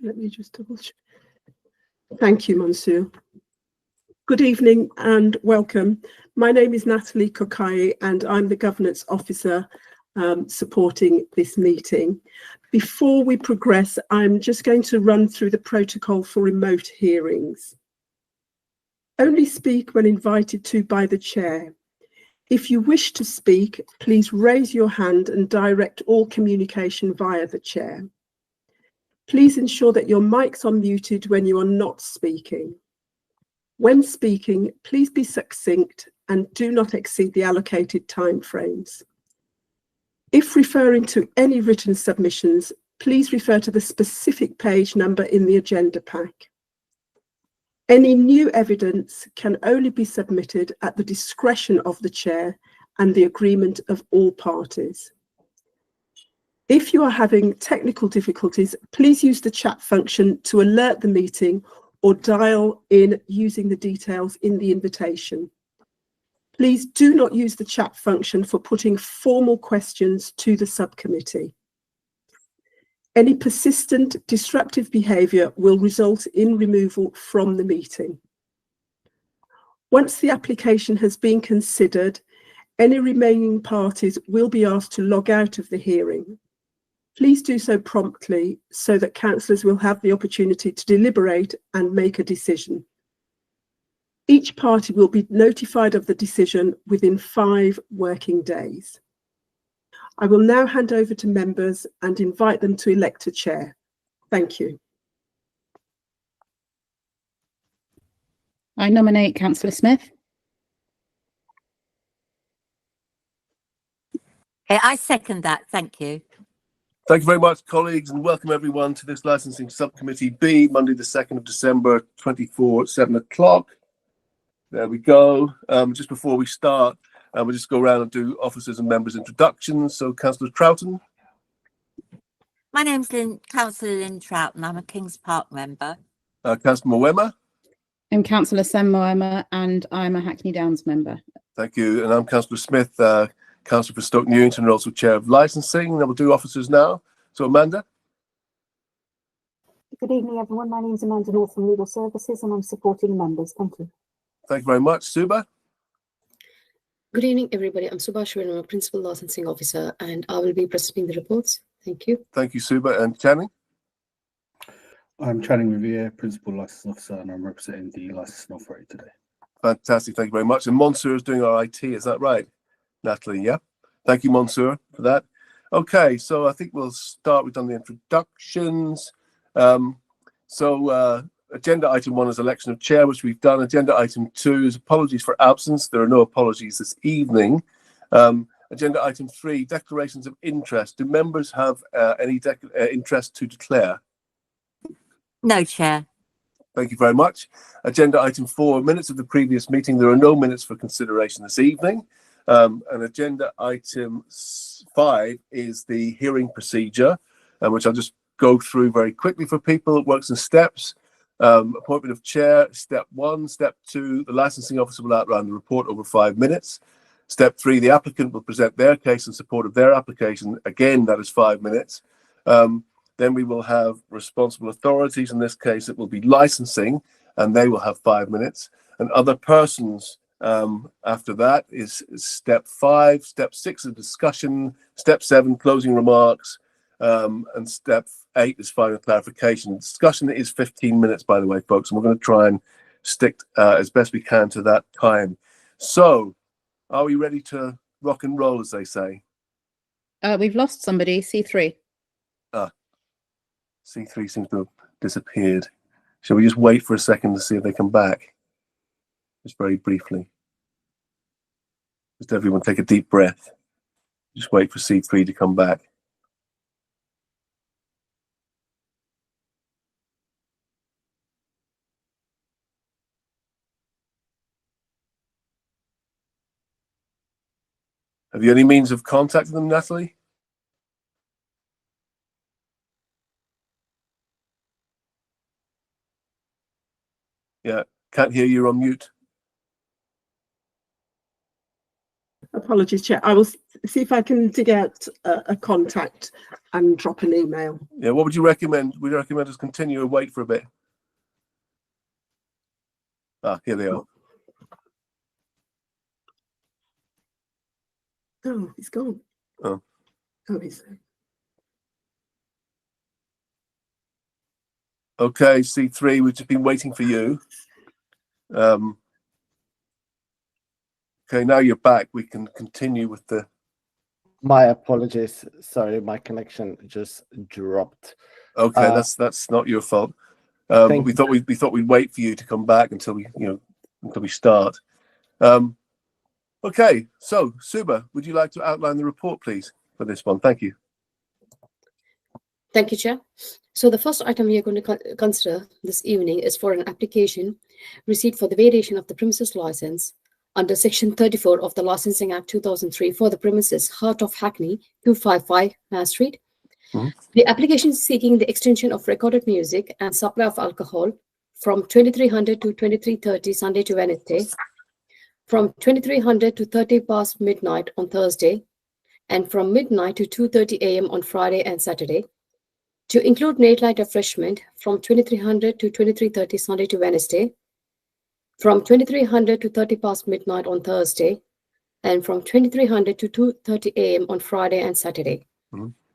Let me just double check. Thank you, Monsieur. Good evening and welcome. My name is Natalie Kokai and I'm the Governance Officer supporting this meeting. Before we progress, I'm just going to run through the protocol for remote hearings. Only speak when invited to by the chair. If you wish to speak, please raise your hand and direct all communication via the chair. Please ensure that your mics are muted when you are not speaking. When speaking, please be succinct and do not exceed the allocated timeframes. If referring to any written submissions, please refer to the specific page number in the agenda pack. Any new evidence can only be submitted at the discretion of the chair and the agreement of all parties. If you are having technical difficulties, please use the chat function to alert the meeting or dial in using the details in the invitation. Please do not use the chat function for putting formal questions to the subcommittee. Any persistent disruptive behaviour will result in removal from the meeting. Once the application has been considered, any remaining parties will be asked to log out of the hearing. Please do so promptly so that councillors will have the opportunity to deliberate and make a decision. Each party will be notified of the decision within 5 working days. I will now hand over to members and invite them to elect a chair. Thank you. I nominate Councillor Smith. Okay, I second that. Thank you. Thank you very much, colleagues, and welcome everyone to this Licensing Subcommittee B, Monday the 2nd of December, 24, 7 o'clock. There we go. Just before we start, we'll just go around and do officers and members introductions. So, Councillor Troughton. My name's Councillor Lynn Troughton. I'm a Kings Park member. Councillor Moema. I'm Councillor Sem Moema and I'm a Hackney Downs member. Thank you. And I'm Councillor Smith, Councillor for Stoke Newington and also Chair of Licensing. And we'll do officers now. So, Amanda. Good evening, everyone. My name is Amanda North from Legal Services and I'm supporting members. Thank you. Thank you very much. Suba. Good evening, everybody. I'm Subha Shriram, I'm a Principal Licensing Officer, and I will be presenting the reports. Thank you. Thank you, Suba. And Channing. I'm Channing Riviere, Principal Licensing Officer, and I'm representing the Licensing Authority today. Fantastic. Thank you very much. And Monsieur is doing our IT. Is that right, Natalie? Yeah. Thank you, Monsieur, for that. Okay, so I think we'll start. We've done the introductions. Agenda item 1 is election of chair, which we've done. Agenda item 2 is apologies for absence. There are no apologies this evening. Agenda item 3, declarations of interest. Do members have any interest to declare? No, Chair. Thank you very much. Agenda item 4, minutes of the previous meeting. There are no minutes for consideration this evening. And agenda item 5 is the hearing procedure, which I'll just go through very quickly for people. It works in steps. Appointment of chair, step 1. Step 2, the licensing officer will outline the report over 5 minutes. Step 3, the applicant will present their case in support of their application. Again, that is 5 minutes. Then we will have responsible authorities. In this case, it will be licensing, and they will have 5 minutes. And other persons after that is step 5. Step 6 is discussion. Step 7, closing remarks. And step 8 is final clarification. Discussion is 15 minutes, by the way, folks, and we're going to try and stick as best we can to that time. So, are we ready to rock and roll, as they say? We've lost somebody, C3. C3 seems to have disappeared. Shall we just wait for a second to see if they come back? Just very briefly. Just everyone take a deep breath. Just wait for C3 to come back. Have you any means of contacting them, Natalie? Yeah, can't hear you, on mute. Apologies, Chair. I will see if I can dig out a contact and drop an email. Yeah, what would you recommend? Would you recommend us continue and wait for a bit? Ah, here they are. Oh, he's gone. Oh. Oh, he's. Okay, C3, we've just been waiting for you. Okay, now you're back. We can continue with the. My apologies. Sorry, my connection just dropped. Okay, that's not your fault. We thought we'd wait for you to come back until we start. Okay, so Suba, would you like to outline the report, please, for this one? Thank you. Thank you, Chair. So the first item we are going to consider this evening is for an application received for the variation of the premises license under Section 34 of the Licensing Act 2003 for the premises Heart of Hackney, 255 Mass Street. The application is seeking the extension of recorded music and supply of alcohol from 2300 to 23:30 Sunday to Wednesday, from 2300 to 30 past midnight on Thursday, and from midnight to 2:30 a.m. on Friday and Saturday, to include nightlight refreshment from 2300 to 23:30 Sunday to Wednesday, from 2300 to 30 past midnight on Thursday, and from 2300 to 2:30 a.m. on Friday and Saturday.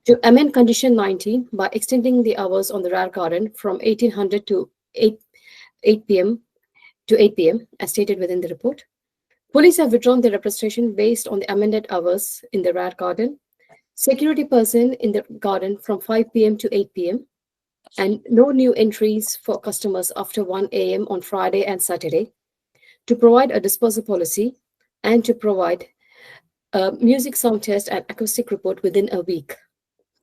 To amend condition 19 by extending the hours on the rear garden from 1800 to 8 p.m. to 8 p.m. as stated within the report. Police have withdrawn their representation based on the amended hours in the rear garden. Security person in the garden from 5 p.m. to 8 p.m. and no new entries for customers after 1 a.m. on Friday and Saturday. To provide a dispersal policy and to provide a music sound test and acoustic report within a week.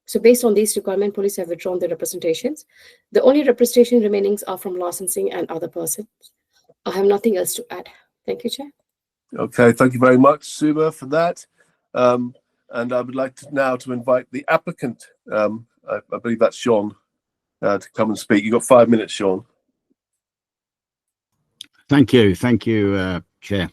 So based on these requirements, police have withdrawn their representations. The only representation remainings are from licensing and other persons. I have nothing else to add. Thank you, Chair. Okay, thank you very much, Suba, for that. And I would like now to invite the applicant, I believe that's Sean, to come and speak. You've got 5 minutes, Sean. Thank you, Chair.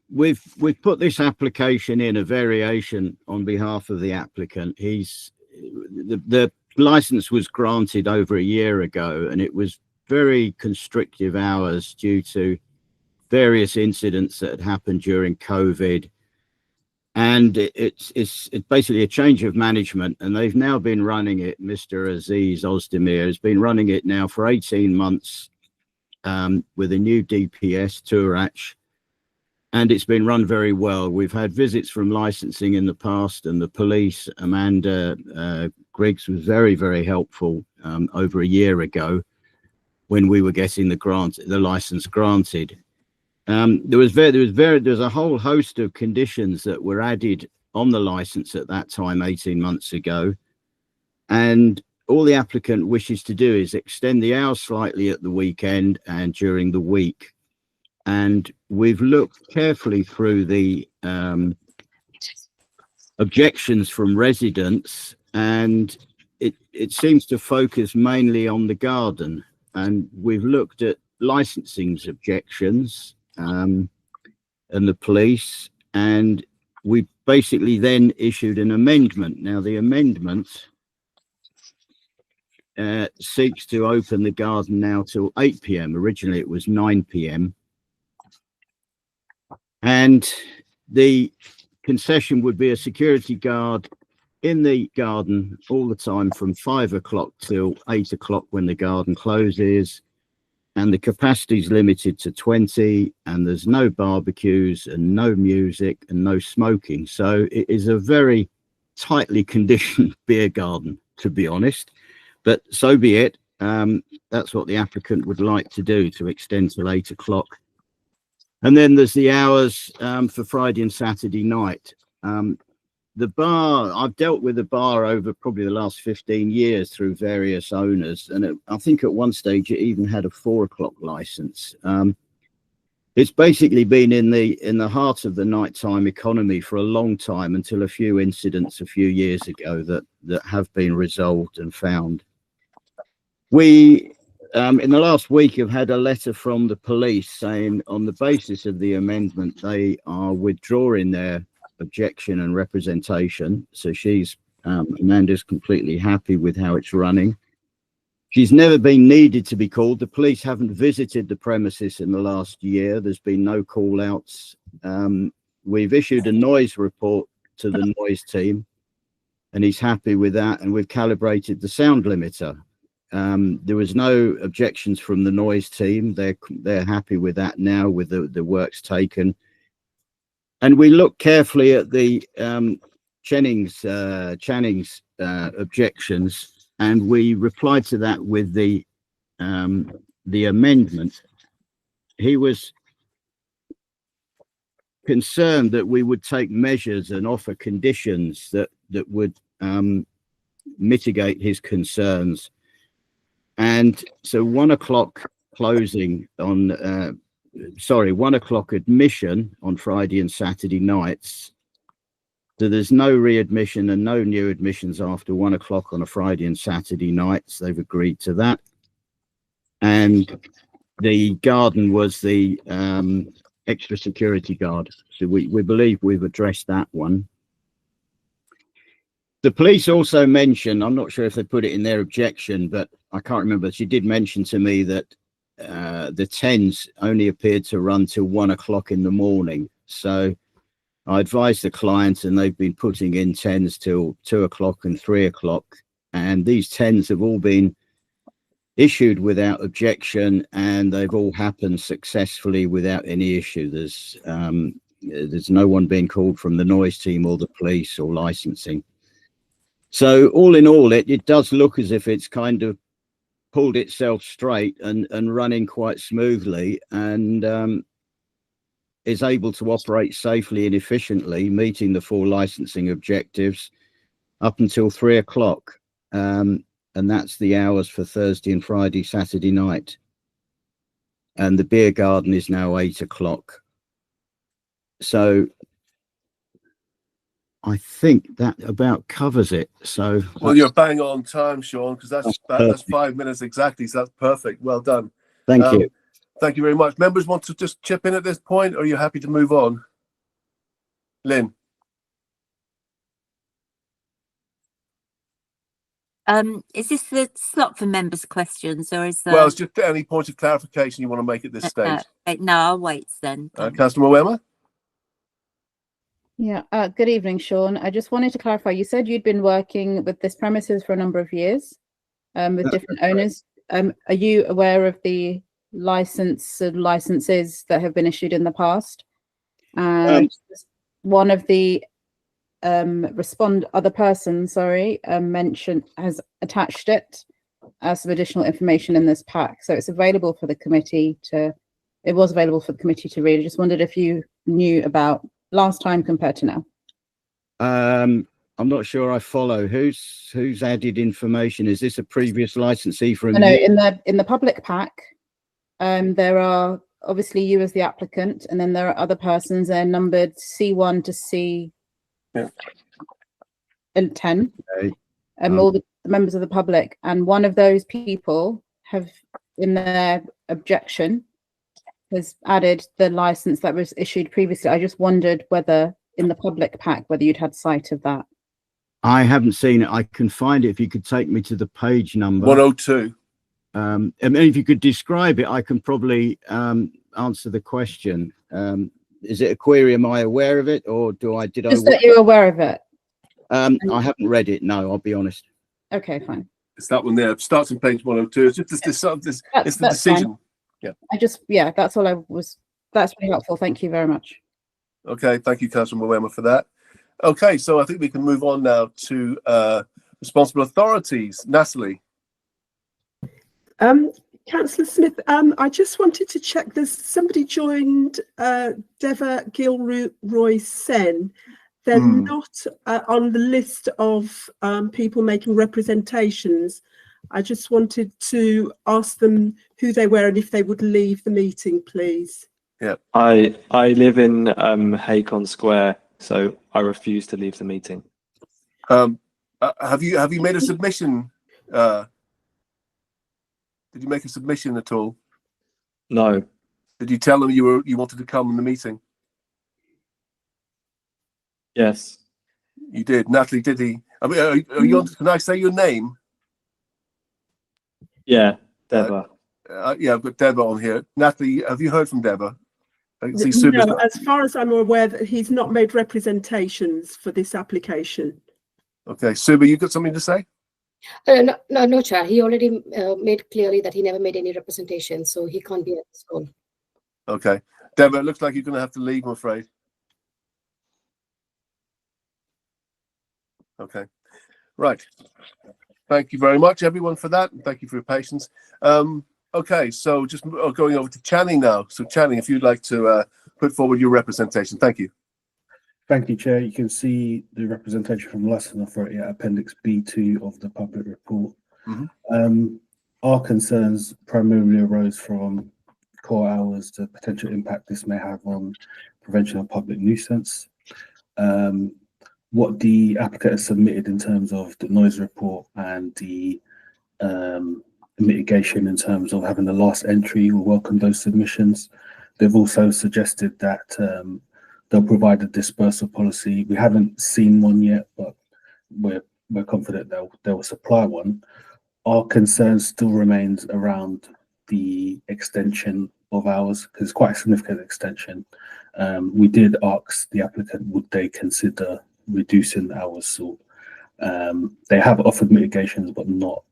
We've put this application in a variation on behalf of the applicant. The license was granted over a year ago, and it was very constrictive hours due to various incidents that had happened during COVID. And it's basically a change of management, and they've now been running it. Mr. Aziz Ozdemir has been running it now for 18 months with a new DPS, Turach, and it's been run very well. We've had visits from licensing in the past, and the police, Amanda Griggs, was very, very helpful over a year ago when we were getting the license granted. There was a whole host of conditions that were added on the license at that time, 18 months ago, and all the applicant wishes to do is extend the hours slightly at the weekend and during the week. And we've looked carefully through the objections from residents, and it seems to focus mainly on the garden. And we've looked at licensing's objections and the police, and we basically then issued an amendment. Now the amendment seeks to open the garden now till 8 p.m. Originally it was 9 p.m. and the concession would be a security guard in the garden all the time from 5 o'clock till 8 o'clock when the garden closes, and the capacity is limited to 20, and there's no barbecues and no music and no smoking. So it is a very tightly conditioned beer garden, to be honest, but so be it. That's what the applicant would like to do, to extend till 8 o'clock. And then there's the hours for Friday and Saturday night. The bar, I've dealt with the bar over probably the last 15 years through various owners, and I think at one stage it even had a 4 o'clock license. It's basically been in the heart of the nighttime economy for a long time, until a few incidents a few years ago that have been resolved and found. We in the last week, I've had a letter from the police saying on the basis of the amendment, they are withdrawing their objection and representation. So Amanda's completely happy with how it's running. She's never been needed to be called. The police haven't visited the premises in the last year. There's been no call outs. We've issued a noise report to the noise team and he's happy with that. And we've calibrated the sound limiter. There was no objections from the noise team. They're happy with that now, with the works taken. And we look carefully at the Channing's objections, and we replied to that with the amendment. He was concerned that we would take measures and offer conditions that would mitigate his concerns. And so 1 o'clock closing on 1 o'clock admission on Friday and Saturday nights. So there's no readmission and no new admissions after 1 o'clock on a Friday and Saturday nights. They've agreed to that. And the garden was the extra security guard. So we believe we've addressed that one. The police also mentioned, I'm not sure if they put it in their objection, but I can't remember. She did mention to me that the 10s only appeared to run till 1 o'clock in the morning. So I advised the clients, and they've been putting in 10s till 2 o'clock and 3 o'clock. And these 10s have all been issued without objection, and they've all happened successfully without any issue. There's no one being called from the noise team or the police or licensing. So all in all, it does look as if it's kind of pulled itself straight and running quite smoothly, and is able to operate safely and efficiently, meeting the 4 licensing objectives up until 3 o'clock. And that's the hours for Thursday and Friday, Saturday night. And the beer garden is now 8 o'clock. So I think that about covers it. So well, you're bang on time, Sean, because that's 5 minutes exactly. So that's perfect. Well done. Thank you. Thank you very much. Members want to just chip in at this point, or are you happy to move on? Lynn. Is this the slot for members' questions, or is there? Well, it's just any point of clarification you want to make at this stage. No, I'll wait then. Councillor Mwema? Yeah, good evening, Sean. I just wanted to clarify, you said you'd been working with this premises for a number of years with different owners. Are you aware of the licenses that have been issued in the past? And one of the other person, mentioned, has attached it as some additional information in this pack. So it's available for the committee it was available for the committee to read. I just wondered if you knew about last time compared to now. I'm not sure I follow. Who's added information? Is this a previous licensee from? No, in the public pack, there are obviously you as the applicant, and then there are other persons. They're numbered C1 to C. And 10, okay. All the members of the public, and one of those people have, in their objection, has added the license that was issued previously. I just wondered whether in the public pack, whether you'd had sight of that. I haven't seen it. I can find it if you could take me to the page number. 102. And if you could describe it, I can probably answer the question. Is it a query? Am I aware of it, or that you're aware of it? I haven't read it. No, I'll be honest. Okay, fine. It's that one there. It starts on page 102. It's just this. It's the decision. Fine. That's all that's really helpful. Thank you very much. Okay, thank you, Councillor Mwema, for that. Okay, so I think we can move on now to responsible authorities. Natalie. Councillor Smith, I just wanted to check. There's somebody joined Deva Gilroy Sen. They're not on the list of people making representations. I just wanted to ask them who they were and if they would leave the meeting, please. Yeah. I live in Haycon Square, so I refuse to leave the meeting. Have you made a submission, Did you make a submission at all? No. Did you tell them you wanted to come in the meeting? Yes. You did. Natalie, did he? I mean, are you on, can I say your name? Yeah, Deva. Yeah, I've got Deva on here. Natalie, have you heard from Deva? I can see Suba's No, as far as I'm aware, that he's not made representations for this application. Okay, Suba, you got something to say? No, Chair. He already made clearly that he never made any representation, so he can't be at this call. Okay. Deva, it looks like you're going to have to leave, I'm afraid. Okay. Right. Thank you very much, everyone, for that. And thank you for your patience. Okay, so just going over to Channing now. So Channing, if you'd like to put forward your representation. Thank you. Thank you, Chair. You can see the representation from Licensing Authority at Appendix B2 of the public report. Our concerns primarily arose from core hours, the potential impact this may have on prevention of public nuisance. What the applicant has submitted in terms of the noise report and the mitigation in terms of having the last entry, we welcome those submissions. They've also suggested that they'll provide a dispersal policy. We haven't seen one yet, but we're confident they'll supply one. Our concern still remains around the extension of hours, because it's quite a significant extension. We did ask the applicant, would they consider reducing the hours? So they have offered mitigations, but not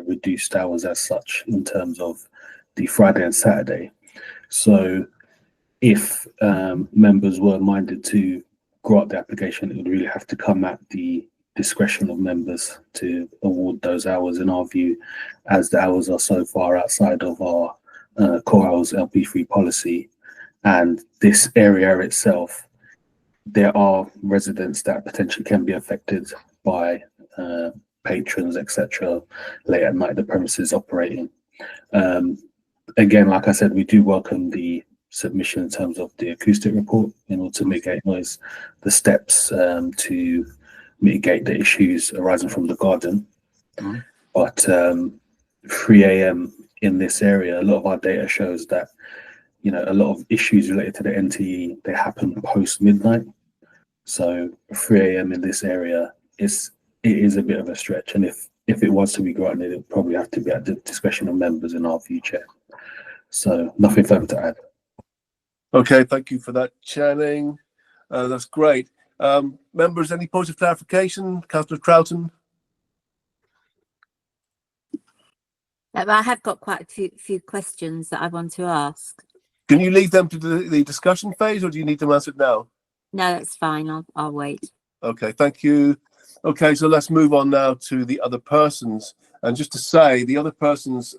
reduced hours as such in terms of the Friday and Saturday. So if members were minded to grant the application, it would really have to come at the discretion of members to award those hours, in our view, as the hours are so far outside of our core hours LP3 policy. And this area itself, there are residents that potentially can be affected by patrons, etc., late at night, the premises operating. Again, like I said, we do welcome the submission in terms of the acoustic report in order to mitigate noise, the steps to mitigate the issues arising from the garden. But 3 a.m. in this area, a lot of our data shows that, you know, a lot of issues related to the NTE, they happen post midnight. So 3 a.m. in this area it is a bit of a stretch, and if it was to be granted, it would probably have to be at the discretion of members in our view, Chair. So nothing further to add. Okay, thank you for that, Channing. That's great. Members, any points of clarification? Councillor Troughton? I have got quite a few questions that I want to ask. Can you leave them to the discussion phase, or do you need them answered now? No, that's fine. I'll wait. Okay, thank you. Okay, so let's move on now to the other persons. And just to say, the other persons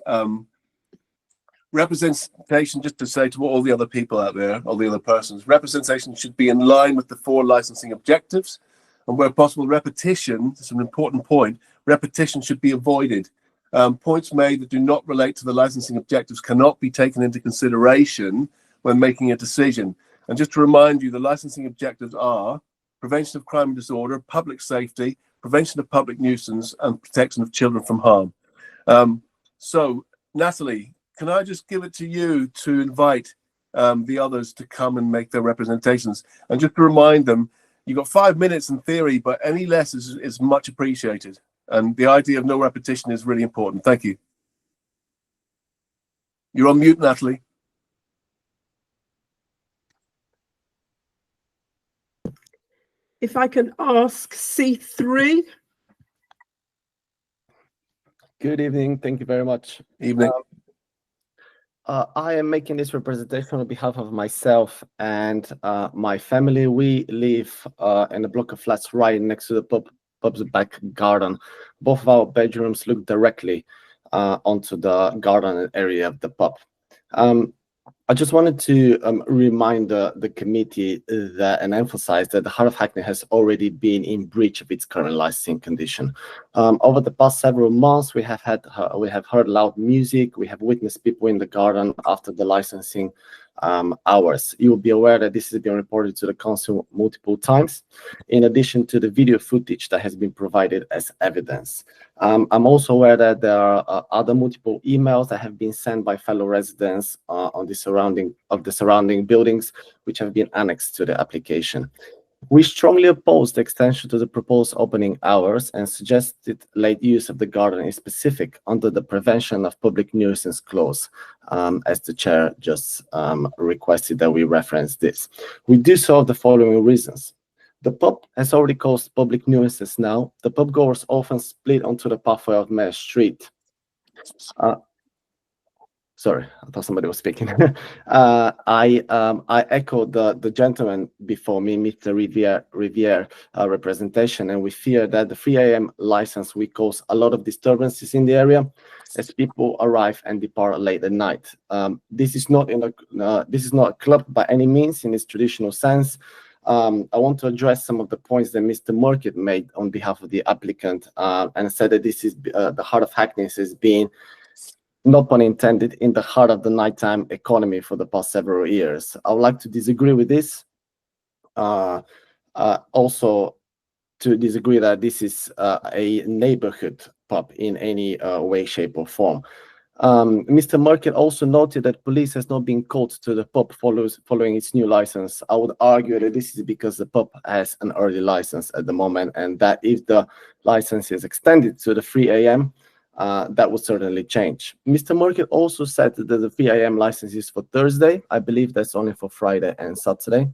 representation, just to say to all the other people out there, all the other persons, representation should be in line with the 4 licensing objectives. And where possible, repetition, this is an important point, repetition should be avoided. Points made that do not relate to the licensing objectives cannot be taken into consideration when making a decision. And just to remind you, the licensing objectives are prevention of crime and disorder, public safety, prevention of public nuisance, and protection of children from harm. So, Natalie, can I just give it to you to invite the others to come and make their representations? And just to remind them, you've got 5 minutes in theory, but any less is much appreciated. And the idea of no repetition is really important. Thank you. You're on mute, Natalie. If I can ask C3. Good evening. Thank you very much. Evening. I am making this representation on behalf of myself and my family. We live in a block of flats right next to the pub's back garden. Both of our bedrooms look directly onto the garden area of the pub. I just wanted to remind the committee that and emphasize that the Heart of Hackney has already been in breach of its current licensing condition. Over the past several months, we have heard loud music. We have witnessed people in the garden after the licensing hours. You will be aware that this has been reported to the council multiple times, in addition to the video footage that has been provided as evidence. I'm also aware that there are other multiple emails that have been sent by fellow residents on the surrounding buildings, which have been annexed to the application. We strongly oppose the extension to the proposed opening hours and suggested late use of the garden is specific under the Prevention of Public Nuisance Clause, as the chair just requested that we reference this. We do so for the following reasons. The pub has already caused public nuisances now. The pub goers often split onto the pathway of Mayor Street. Sorry, I thought somebody was speaking. I echo the gentleman before me, Mr. Riviere representation, and we fear that the 3 a.m. license will cause a lot of disturbances in the area as people arrive and depart late at night. This is not a club by any means in its traditional sense. I want to address some of the points that Mr. Murkett made on behalf of the applicant, and said that this is the Heart of Hackney is being, no pun intended, in the heart of the nighttime economy for the past several years. I would like to disagree with this. Also, to disagree that this is a neighborhood pub in any way, shape, or form. Mr. Murkett also noted that police has not been called to the pub following its new license. I would argue that this is because the pub has an early license at the moment, and that if the license is extended to the 3 a.m., that would certainly change. Mr. Murkett also said that the 3 a.m. license is for Thursday. I believe that's only for Friday and Saturday,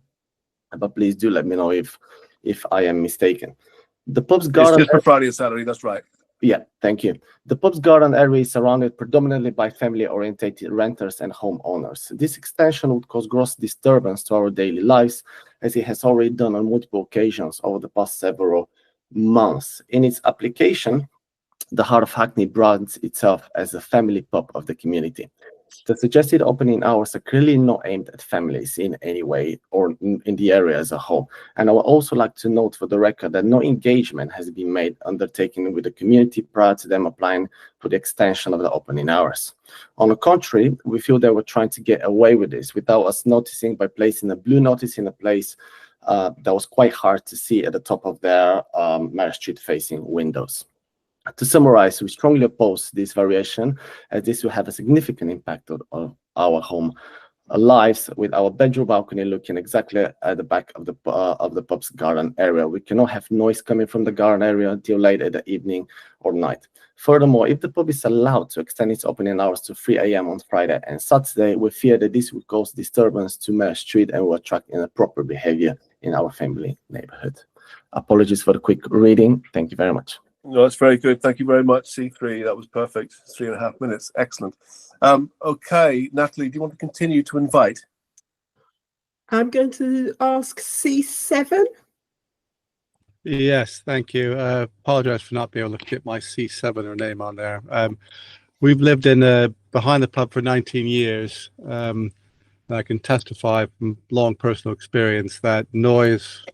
but please do let me know if I am mistaken. The pub's garden— It's just for Friday and Saturday, that's right. Yeah, thank you. The pub's garden area is surrounded predominantly by family-oriented renters and homeowners. This extension would cause gross disturbance to our daily lives, as it has already done on multiple occasions over the past several months. In its application, the Heart of Hackney brands itself as a family pub of the community. The suggested opening hours are clearly not aimed at families in any way or in the area as a whole. And I would also like to note for the record that no engagement has been made undertaken with the community prior to them applying for the extension of the opening hours. On the contrary, we feel they were trying to get away with this without us noticing by placing a blue notice in a place that was quite hard to see at the top of their Mare Street facing windows. To summarize, we strongly oppose this variation, as this will have a significant impact on our home lives, with our bedroom balcony looking exactly at the back of the pub's garden area. We cannot have noise coming from the garden area until late at the evening or night. Furthermore, if the pub is allowed to extend its opening hours to 3 a.m. on Friday and Saturday, we fear that this will cause disturbance to Mare Street and will attract inappropriate behavior in our family neighborhood. Apologies for the quick reading. Thank you very much. No, that's very good. Thank you very much, C3. That was perfect. 3.5 minutes. Excellent. Okay, Natalie, do you want to continue to invite? I'm going to ask C7. Yes, thank you. Apologize for not being able to get my C7 or name on there. We've lived in behind the pub for 19 years. I can testify from long personal experience that noise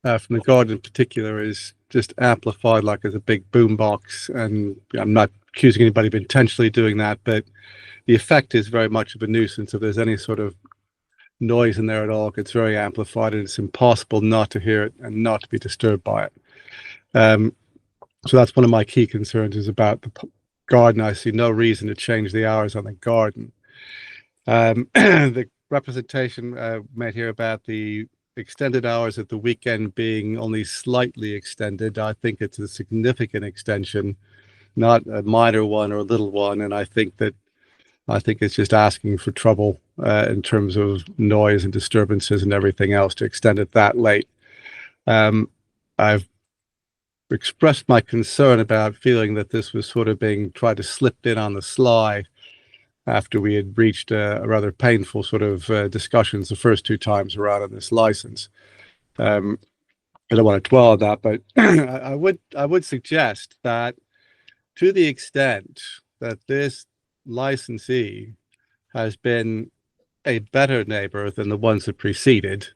from the garden in particular is just amplified like as a big boom box. And I'm not accusing anybody of intentionally doing that, but the effect is very much of a nuisance. If there's any sort of noise in there at all, it gets very amplified and it's impossible not to hear it and not to be disturbed by it. So that's one of my key concerns is about the garden. I see no reason to change the hours on the garden. The representation made here about the extended hours at the weekend being only slightly extended. I think it's a significant extension, not a minor one or a little one. And I think it's just asking for trouble in terms of noise and disturbances and everything else to extend it that late. I've expressed my concern about feeling that this was sort of being tried to slip in on the sly after we had reached a rather painful sort of discussions the first two times around on this license. I don't want to dwell on that, but I would suggest that to the extent that this licensee has been a better neighbor than the ones that preceded,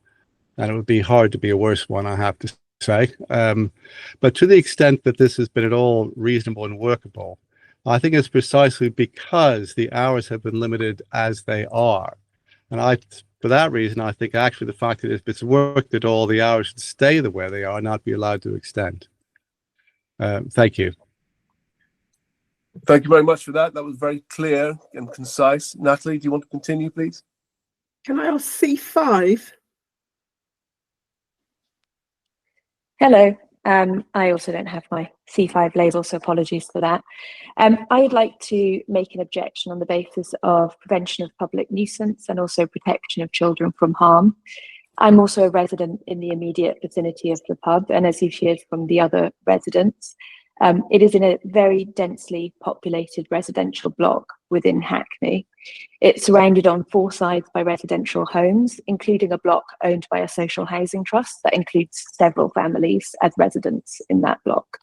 and it would be hard to be a worse one, I have to say. But to the extent that this has been at all reasonable and workable, I think it's precisely because the hours have been limited as they are And for that reason, I think actually the fact that if it's worked that all the hours should stay the way they are, not be allowed to extend. Thank you. Thank you very much for that. That was very clear and concise. Natalie, do you want to continue, please? Can I ask C5? Hello. I also don't have my C5 label, so apologies for that. I would like to make an objection on the basis of prevention of public nuisance and also protection of children from harm. I'm also a resident in the immediate vicinity of the pub, and as you've heard from the other residents, it is in a very densely populated residential block within Hackney. It's surrounded on 4 sides by residential homes, including a block owned by a social housing trust that includes several families as residents in that block.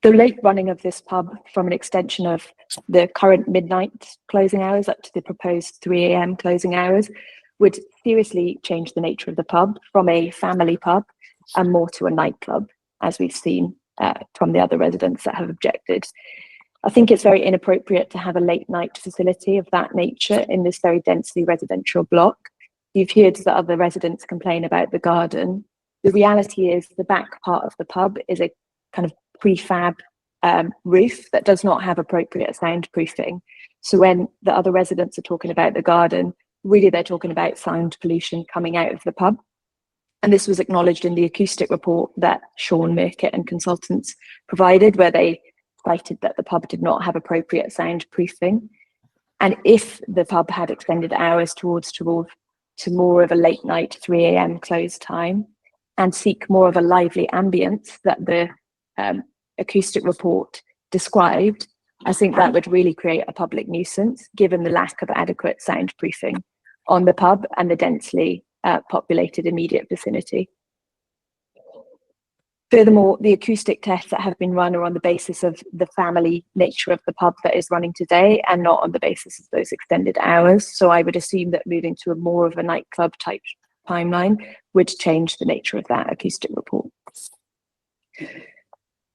The late running of this pub, from an extension of the current midnight closing hours up to the proposed 3 a.m. closing hours, would seriously change the nature of the pub from a family pub and more to a nightclub, as we've seen from the other residents that have objected. I think it's very inappropriate to have a late night facility of that nature in this very densely residential block. You've heard the other residents complain about the garden. The reality is the back part of the pub is a kind of prefab roof that does not have appropriate soundproofing. So when the other residents are talking about the garden, really they're talking about sound pollution coming out of the pub. And this was acknowledged in the acoustic report that Sean Merkett and consultants provided, where they cited that the pub did not have appropriate soundproofing. And if the pub had extended hours to more of a late night 3 a.m. close time and seek more of a lively ambience that the acoustic report described, I think that would really create a public nuisance, given the lack of adequate soundproofing on the pub and the densely populated immediate vicinity. Furthermore, the acoustic tests that have been run are on the basis of the family nature of the pub that is running today and not on the basis of those extended hours. So I would assume that moving to a more of a nightclub type timeline would change the nature of that acoustic report.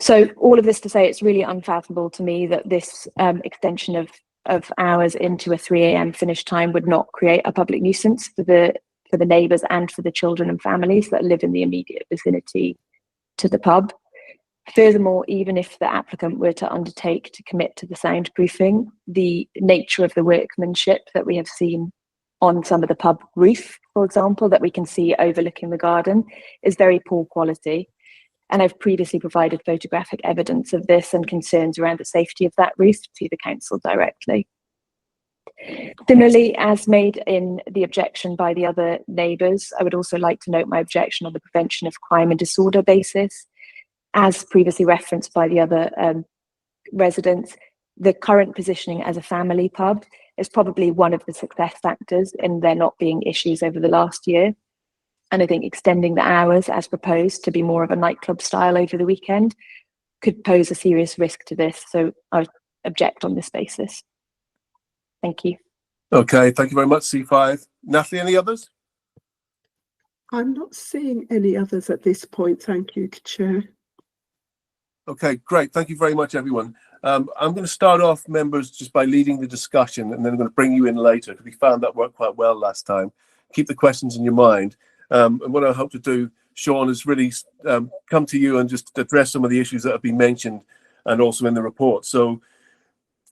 So all of this to say, it's really unfathomable to me that this extension of hours into a 3 a.m. finish time would not create a public nuisance for the neighbours and for the children and families that live in the immediate vicinity to the pub. Furthermore, even if the applicant were to undertake to commit to the soundproofing, the nature of the workmanship that we have seen on some of the pub roof, for example, that we can see overlooking the garden, is very poor quality. And I've previously provided photographic evidence of this and concerns around the safety of that roof to the council directly. Similarly, as made in the objection by the other neighbours, I would also like to note my objection on the prevention of crime and disorder basis. As previously referenced by the other residents, the current positioning as a family pub is probably one of the success factors in there not being issues over the last year. And I think extending the hours as proposed to be more of a nightclub style over the weekend could pose a serious risk to this. So I would object on this basis. Thank you. Okay, thank you very much, C5. Natalie, any others? I'm not seeing any others at this point. Thank you, Chair. Okay, great. Thank you very much, everyone. I'm going to start off, members, just by leading the discussion, and then I'm going to bring you in later, because we found that worked quite well last time. Keep the questions in your mind. And what I hope to do, Sean, is really come to you and just address some of the issues that have been mentioned and also in the report. So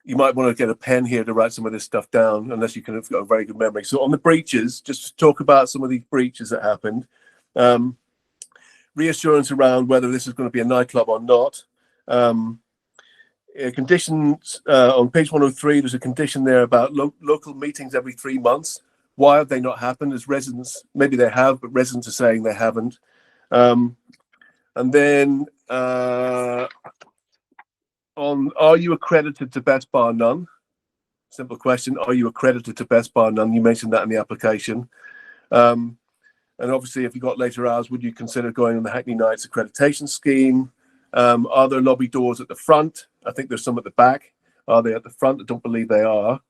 you might want to get a pen here to write some of this stuff down, unless you can have got a very good memory. So on the breaches, just to talk about some of these breaches that happened. Reassurance around whether this is going to be a nightclub or not. Conditions on page 103, there's a condition there about local meetings every 3 months. Why have they not happened? As residents, maybe they have, but residents are saying they haven't. And then on, are you accredited to Best Bar None? Simple question. Are you accredited to Best Bar None? You mentioned that in the application. And obviously, if you got later hours, would you consider going on the Hackney Nights accreditation scheme? Are there lobby doors at the front? I think there's some at the back. Are they at the front? I don't believe they are.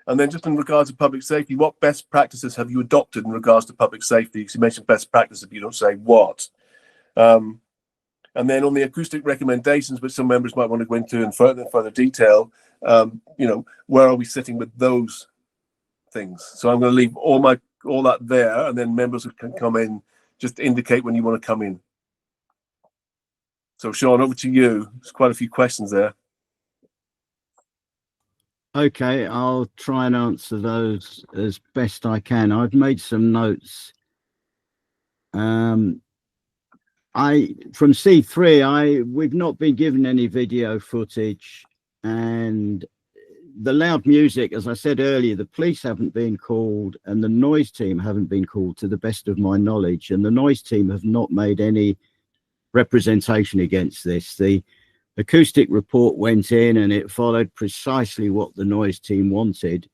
And then just in regards to public safety, what best practices have you adopted in regards to public safety? Because you mentioned best practices, but you don't say what. And then on the acoustic recommendations, which some members might want to go into in further detail, you know, where are we sitting with those things. So I'm going to leave all that there, and then members can come in. Just indicate when you want to come in. So Sean, over to you. There's quite a few questions there. Okay, I'll try and answer those as best I can. I've made some notes. From C3, we've not been given any video footage, and the loud music, as I said earlier, the police haven't been called and the noise team haven't been called to the best of my knowledge, and the noise team have not made any representation against this. The acoustic report went in and it followed precisely what the noise team wanted,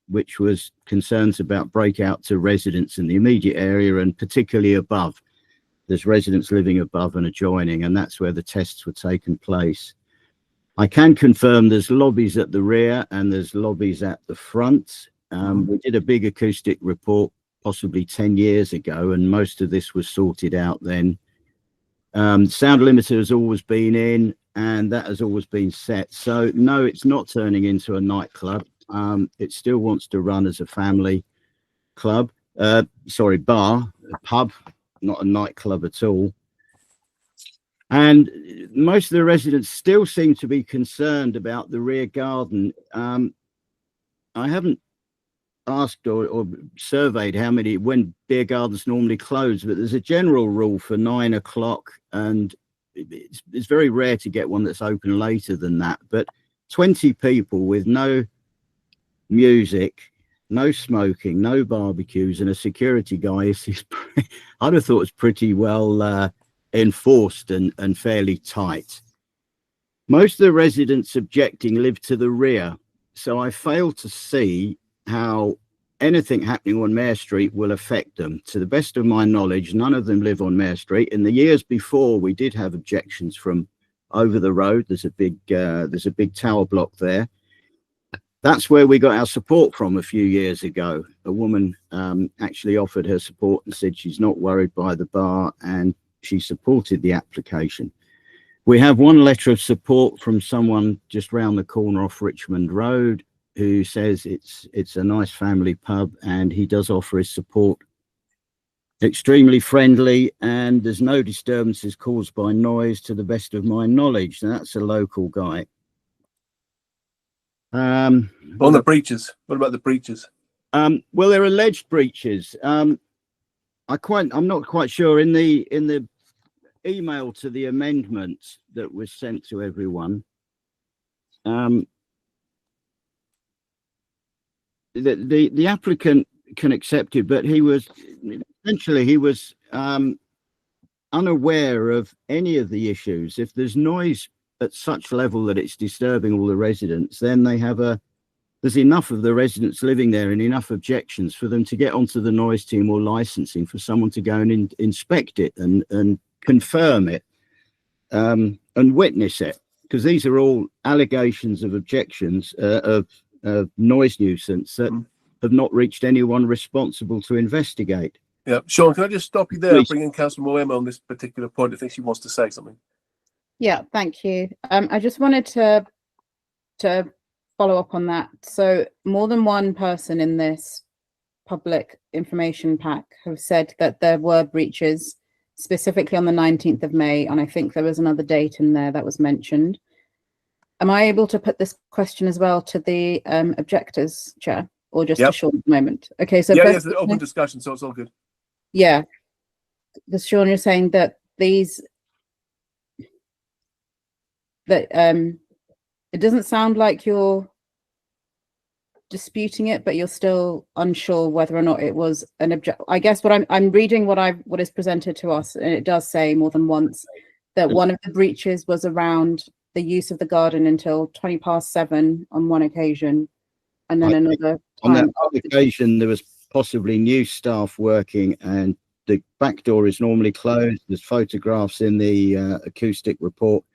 which was concerns about breakout to residents in the immediate area and particularly above. There's residents living above and adjoining, and that's where the tests were taking place. I can confirm there's lobbies at the rear and there's lobbies at the front. We did a big acoustic report possibly 10 years ago, and most of this was sorted out then. Sound limiter has always been in, and that has always been set. So no, it's not turning into a nightclub. It still wants to run as a family club, bar, a pub, not a nightclub at all. And most of the residents still seem to be concerned about the rear garden. I haven't asked or surveyed when beer gardens normally close, but there's a general rule for 9 o'clock, and it's very rare to get one that's open later than that. But 20 people with no music, no smoking, no barbecues, and a security guy I'd have thought it's pretty well enforced and fairly tight. Most of the residents objecting live to the rear, so I fail to see how anything happening on Mare Street will affect them. To the best of my knowledge, none of them live on Mare Street. In the years before, we did have objections from over the road. There's a big tower block there. That's where we got our support from a few years ago. A woman actually offered her support and said she's not worried by the bar, and she supported the application. We have one letter of support from someone just round the corner off Richmond Road, who says it's a nice family pub, and he does offer his support. Extremely friendly, and there's no disturbances caused by noise to the best of my knowledge. Now, that's a local guy. On the breaches, what about the breaches? Well, they're alleged breaches. I'm not quite sure. In the email to the amendment that was sent to everyone, the applicant can accept it, but he was unaware of any of the issues. If there's noise at such level that it's disturbing all the residents, then there's enough of the residents living there and enough objections for them to get onto the noise team or licensing for someone to go and inspect it and confirm it and witness it, because these are all allegations of objections of noise nuisance that have not reached anyone responsible to investigate. Yeah, Sean, can I just stop you there? Please. And bring in Councillor Moema on this particular point. I think she wants to say something. Yeah, thank you. I just wanted to follow up on that. So more than one person in this public information pack have said that there were breaches specifically on the 19th of May, and I think there was another date in there that was mentioned. Am I able to put this question as well to the objectors, Chair, or just a short moment? Okay, so yeah, it's an open discussion, so it's all good. Yeah, because Sean, you're saying that it doesn't sound like you're disputing it, but you're still unsure whether or not it was an object. I guess what I'm reading what is presented to us, and it does say more than once that one of the breaches was around the use of the garden until 7:20 on one occasion, and then another on time. that other occasion there was possibly new staff working, and the back door is normally closed. There's photographs in the acoustic report.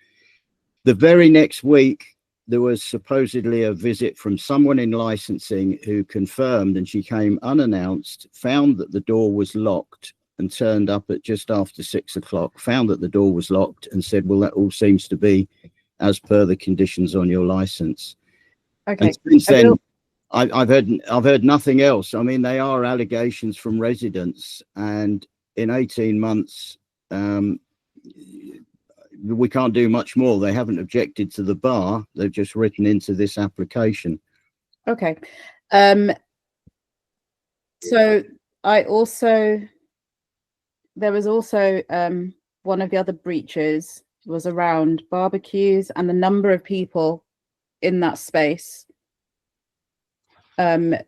The very next week, there was supposedly a visit from someone in licensing who confirmed, and she came unannounced, found that the door was locked, and turned up at just after 6 o'clock, found that the door was locked, and said, well, that all seems to be as per the conditions on your license. Okay. And since then, I've heard nothing else. I mean, they are allegations from residents, and in 18 months, we can't do much more. They haven't objected to the bar. They've just written into this application. Okay. So there was also one of the other breaches was around barbecues and the number of people in that space. Okay,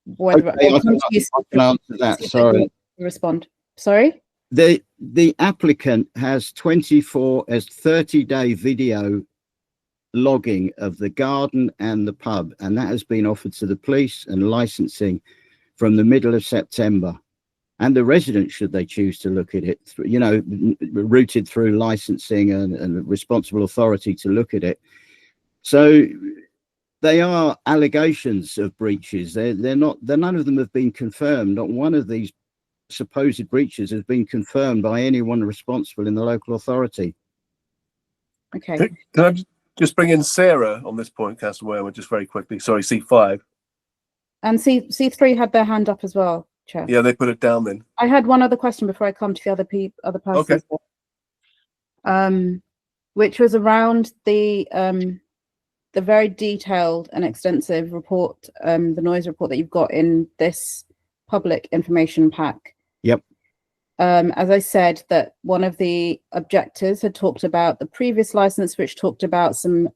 I can answer that. Sorry. Respond. Sorry. The applicant has 30-day video logging of the garden and the pub, and that has been offered to the police and licensing from the middle of September. And the residents, should they choose to look at it, you know, routed through licensing and responsible authority to look at it. So they are allegations of breaches. None of them have been confirmed. Not one of these supposed breaches has been confirmed by anyone responsible in the local authority. Okay. Can I just bring in Sarah on this point, Councillor Wayne, just very quickly? Sorry, C5. And C3 had their hand up as well, Chair. Yeah, they put it down then. I had one other question before I come to the other person. Okay. Which was around the very detailed and extensive report, the noise report that you've got in this public information pack. Yep. As I said, that one of the objectors had talked about the previous license, which talked about some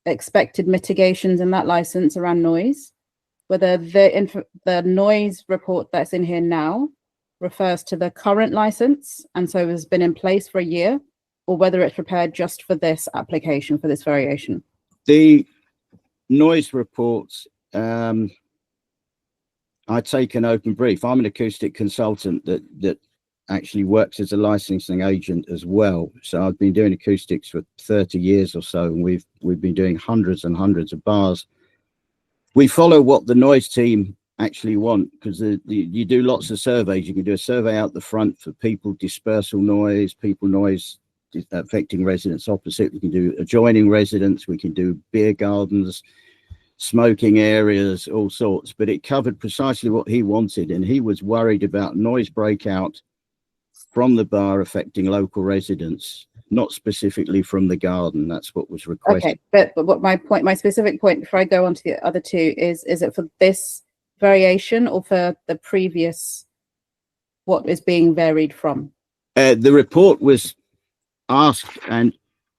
expected mitigations in that license around noise. Whether the noise report that's in here now refers to the current license and so has been in place for a year, or whether it's prepared just for this application, for this variation. The noise reports, I take an open brief. I'm an acoustic consultant that actually works as a licensing agent as well. So I've been doing acoustics for 30 years or so, and we've been doing hundreds and hundreds of bars. We follow what the noise team actually want, because you do lots of surveys. You can do a survey out the front for people dispersal noise, people noise affecting residents opposite. We can do adjoining residents. We can do beer gardens, smoking areas, all sorts. But it covered precisely what he wanted, and he was worried about noise breakout from the bar affecting local residents, not specifically from the garden. That's what was requested. Okay, but what my specific point before I go on to the other two is it for this variation or for the previous, what is being varied from? The report was asked, and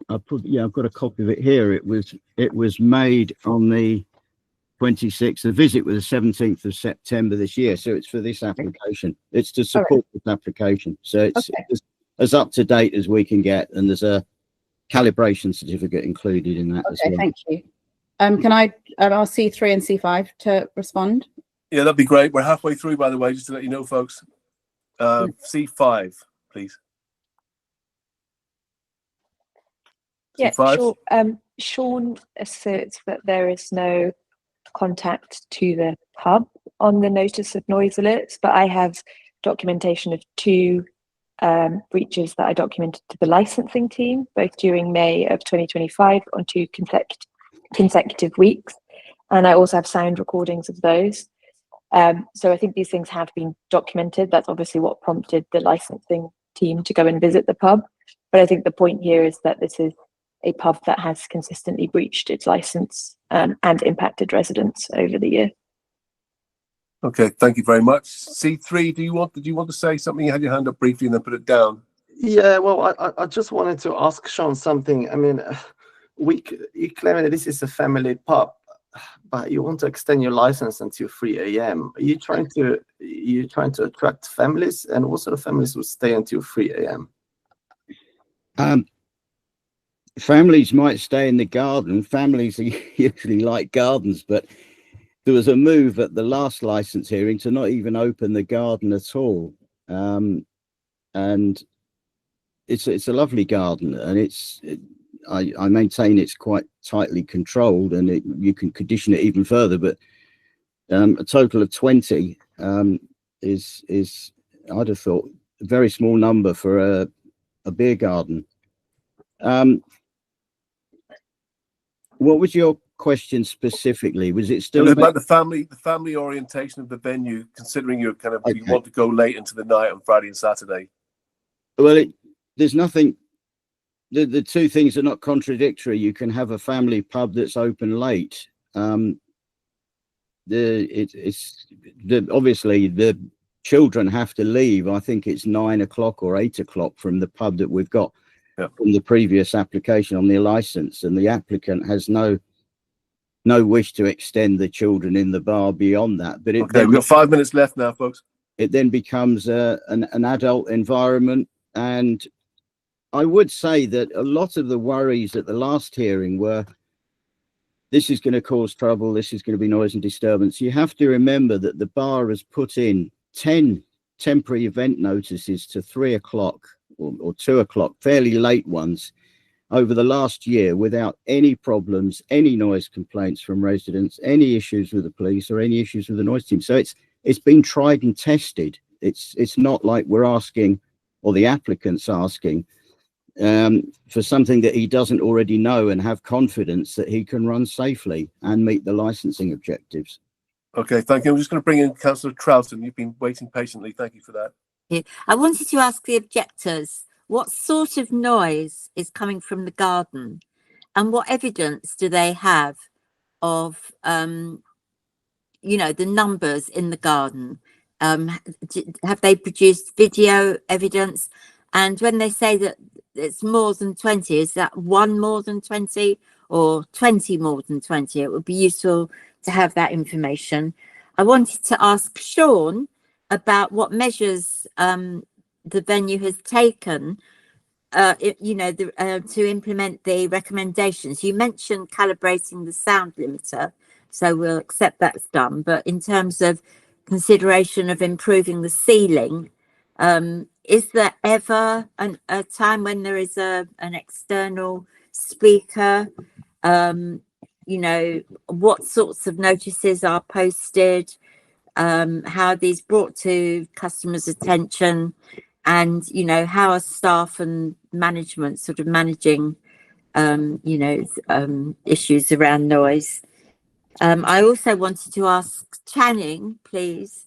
I've got a copy of it here. It was made on the 26th. The visit was the 17th of September this year. So it's for this application. It's to support this application. So it's as up to date as we can get, and there's a calibration certificate included in that as well. Thank you. Can I ask C3 and C5 to respond? Yeah, that'd be great. We're halfway through, by the way, just to let you know, folks. C5, please. Yeah, C5? sure. Sean asserts that there is no contact to the pub on the notice of noise alerts, but I have documentation of two breaches that I documented to the licensing team, both during May of 2025 on 2 consecutive weeks. And I also have sound recordings of those. So I think these things have been documented. That's obviously what prompted the licensing team to go and visit the pub. But I think the point here is that this is a pub that has consistently breached its license and impacted residents over the year. Okay, thank you very much. C3, did you want to say something? You had your hand up briefly and then put it down. Yeah, well, I just wanted to ask Sean something. I mean, you claim that this is a family pub, but you want to extend your license until 3 a.m. Are you trying to attract families, and also the families will stay until 3 a.m.? Families might stay in the garden. Families usually like gardens, but there was a move at the last license hearing to not even open the garden at all. And it's a lovely garden, and I maintain it's quite tightly controlled, and you can condition it even further. But a total of 20 is I'd have thought a very small number for a beer garden. What was your question specifically? Was it And still about the family orientation of the venue, considering you're kind of you Okay. want to go late into the night on Friday and Saturday? Well, there's nothing. The two things are not contradictory. You can have a family pub that's open late. Obviously the children have to leave. I think it's 9 o'clock or 8 o'clock from the pub that we've got from the previous application on the license, and the applicant has no wish to extend the children in the bar beyond that. But Okay, we've got 5 minutes left now, folks. It then becomes an adult environment, and I would say that a lot of the worries at the last hearing were, this is going to cause trouble, this is going to be noise and disturbance. You have to remember that the bar has put in 10 temporary event notices to 3 o'clock or 2 o'clock, fairly late ones, over the last year without any problems, any noise complaints from residents, any issues with the police or any issues with the noise team. So it's been tried and tested. It's not like we're asking, or the applicant's asking, for something that he doesn't already know and have confidence that he can run safely and meet the licensing objectives. Okay, thank you. I'm just going to bring in Councillor Troughton. You've been waiting patiently. Thank you for that. Yeah. I wanted to ask the objectors, what sort of noise is coming from the garden, and what evidence do they have of, you know, the numbers in the garden? Have they produced video evidence? And when they say that it's more than 20, is that one more than 20 or 20 more than 20? It would be useful to have that information. I wanted to ask Sean about what measures the venue has taken, you know, to implement the recommendations. You mentioned calibrating the sound limiter, so we'll accept that's done. But in terms of consideration of improving the ceiling, is there ever a time when there is an external speaker? You know, what sorts of notices are posted? How are these brought to customers' attention? And, you know, how are staff and management sort of managing, you know, issues around noise? I also wanted to ask Channing, please,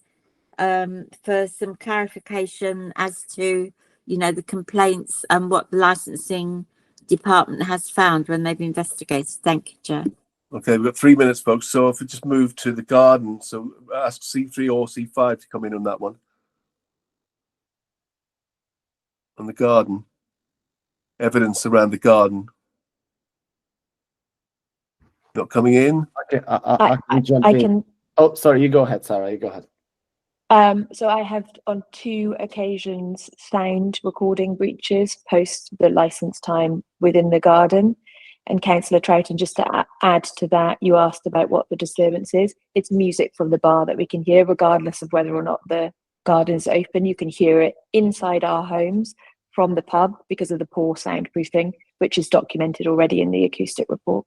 for some clarification as to, you know, the complaints and what the licensing department has found when they've investigated. Thank you, Chair. Okay, we've got 3 minutes, folks. So if we just move to the garden, so ask C3 or C5 to come in on that one. On the garden, evidence around the garden. Not coming in? Okay, I can jump I in. can. Oh, sorry, you go ahead, Sarah, you go ahead. So I have on 2 occasions sound recording breaches post the license time within the garden. And Councillor Troughton, just to add to that, you asked about what the disturbance is. It's music from the bar that we can hear, regardless of whether or not the garden is open. You can hear it inside our homes from the pub because of the poor soundproofing, which is documented already in the acoustic report.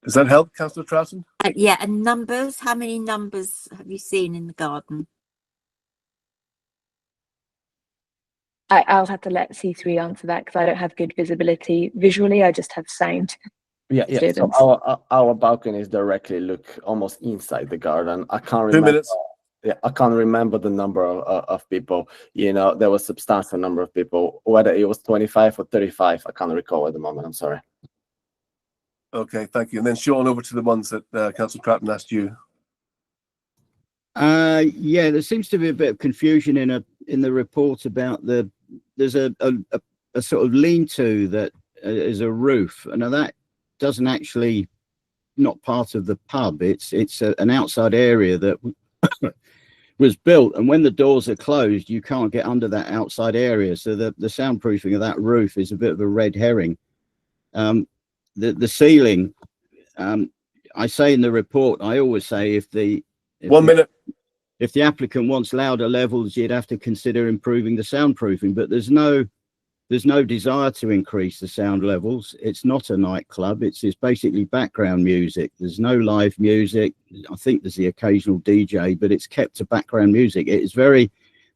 Does that help, Councillor Troughton? Yeah, and numbers, how many numbers have you seen in the garden? I'll have to let C3 answer that because I don't have good visibility visually. I just have sound. Yeah. So Disturbance. our balconies directly look almost inside the garden. I can't 2 remember. minutes. Yeah, I can't remember the number of people. You know, there was a substantial number of people. Whether it was 25 or 35, I can't recall at the moment. I'm sorry. Okay, thank you. And then Sean, over to the ones that Councillor Troughton asked you. Yeah, there seems to be a bit of confusion in the report about there's a sort of lean-to that is a roof, and now that doesn't actually not part of the pub. It's an outside area that was built, and when the doors are closed, you can't get under that outside area. So the soundproofing of that roof is a bit of a red herring. The ceiling, I say in the report, I always say if 1 minute. If the applicant wants louder levels, you'd have to consider improving the soundproofing, but there's no desire to increase the sound levels. It's not a nightclub. It's basically background music. There's no live music. I think there's the occasional DJ, but it's kept to background music. The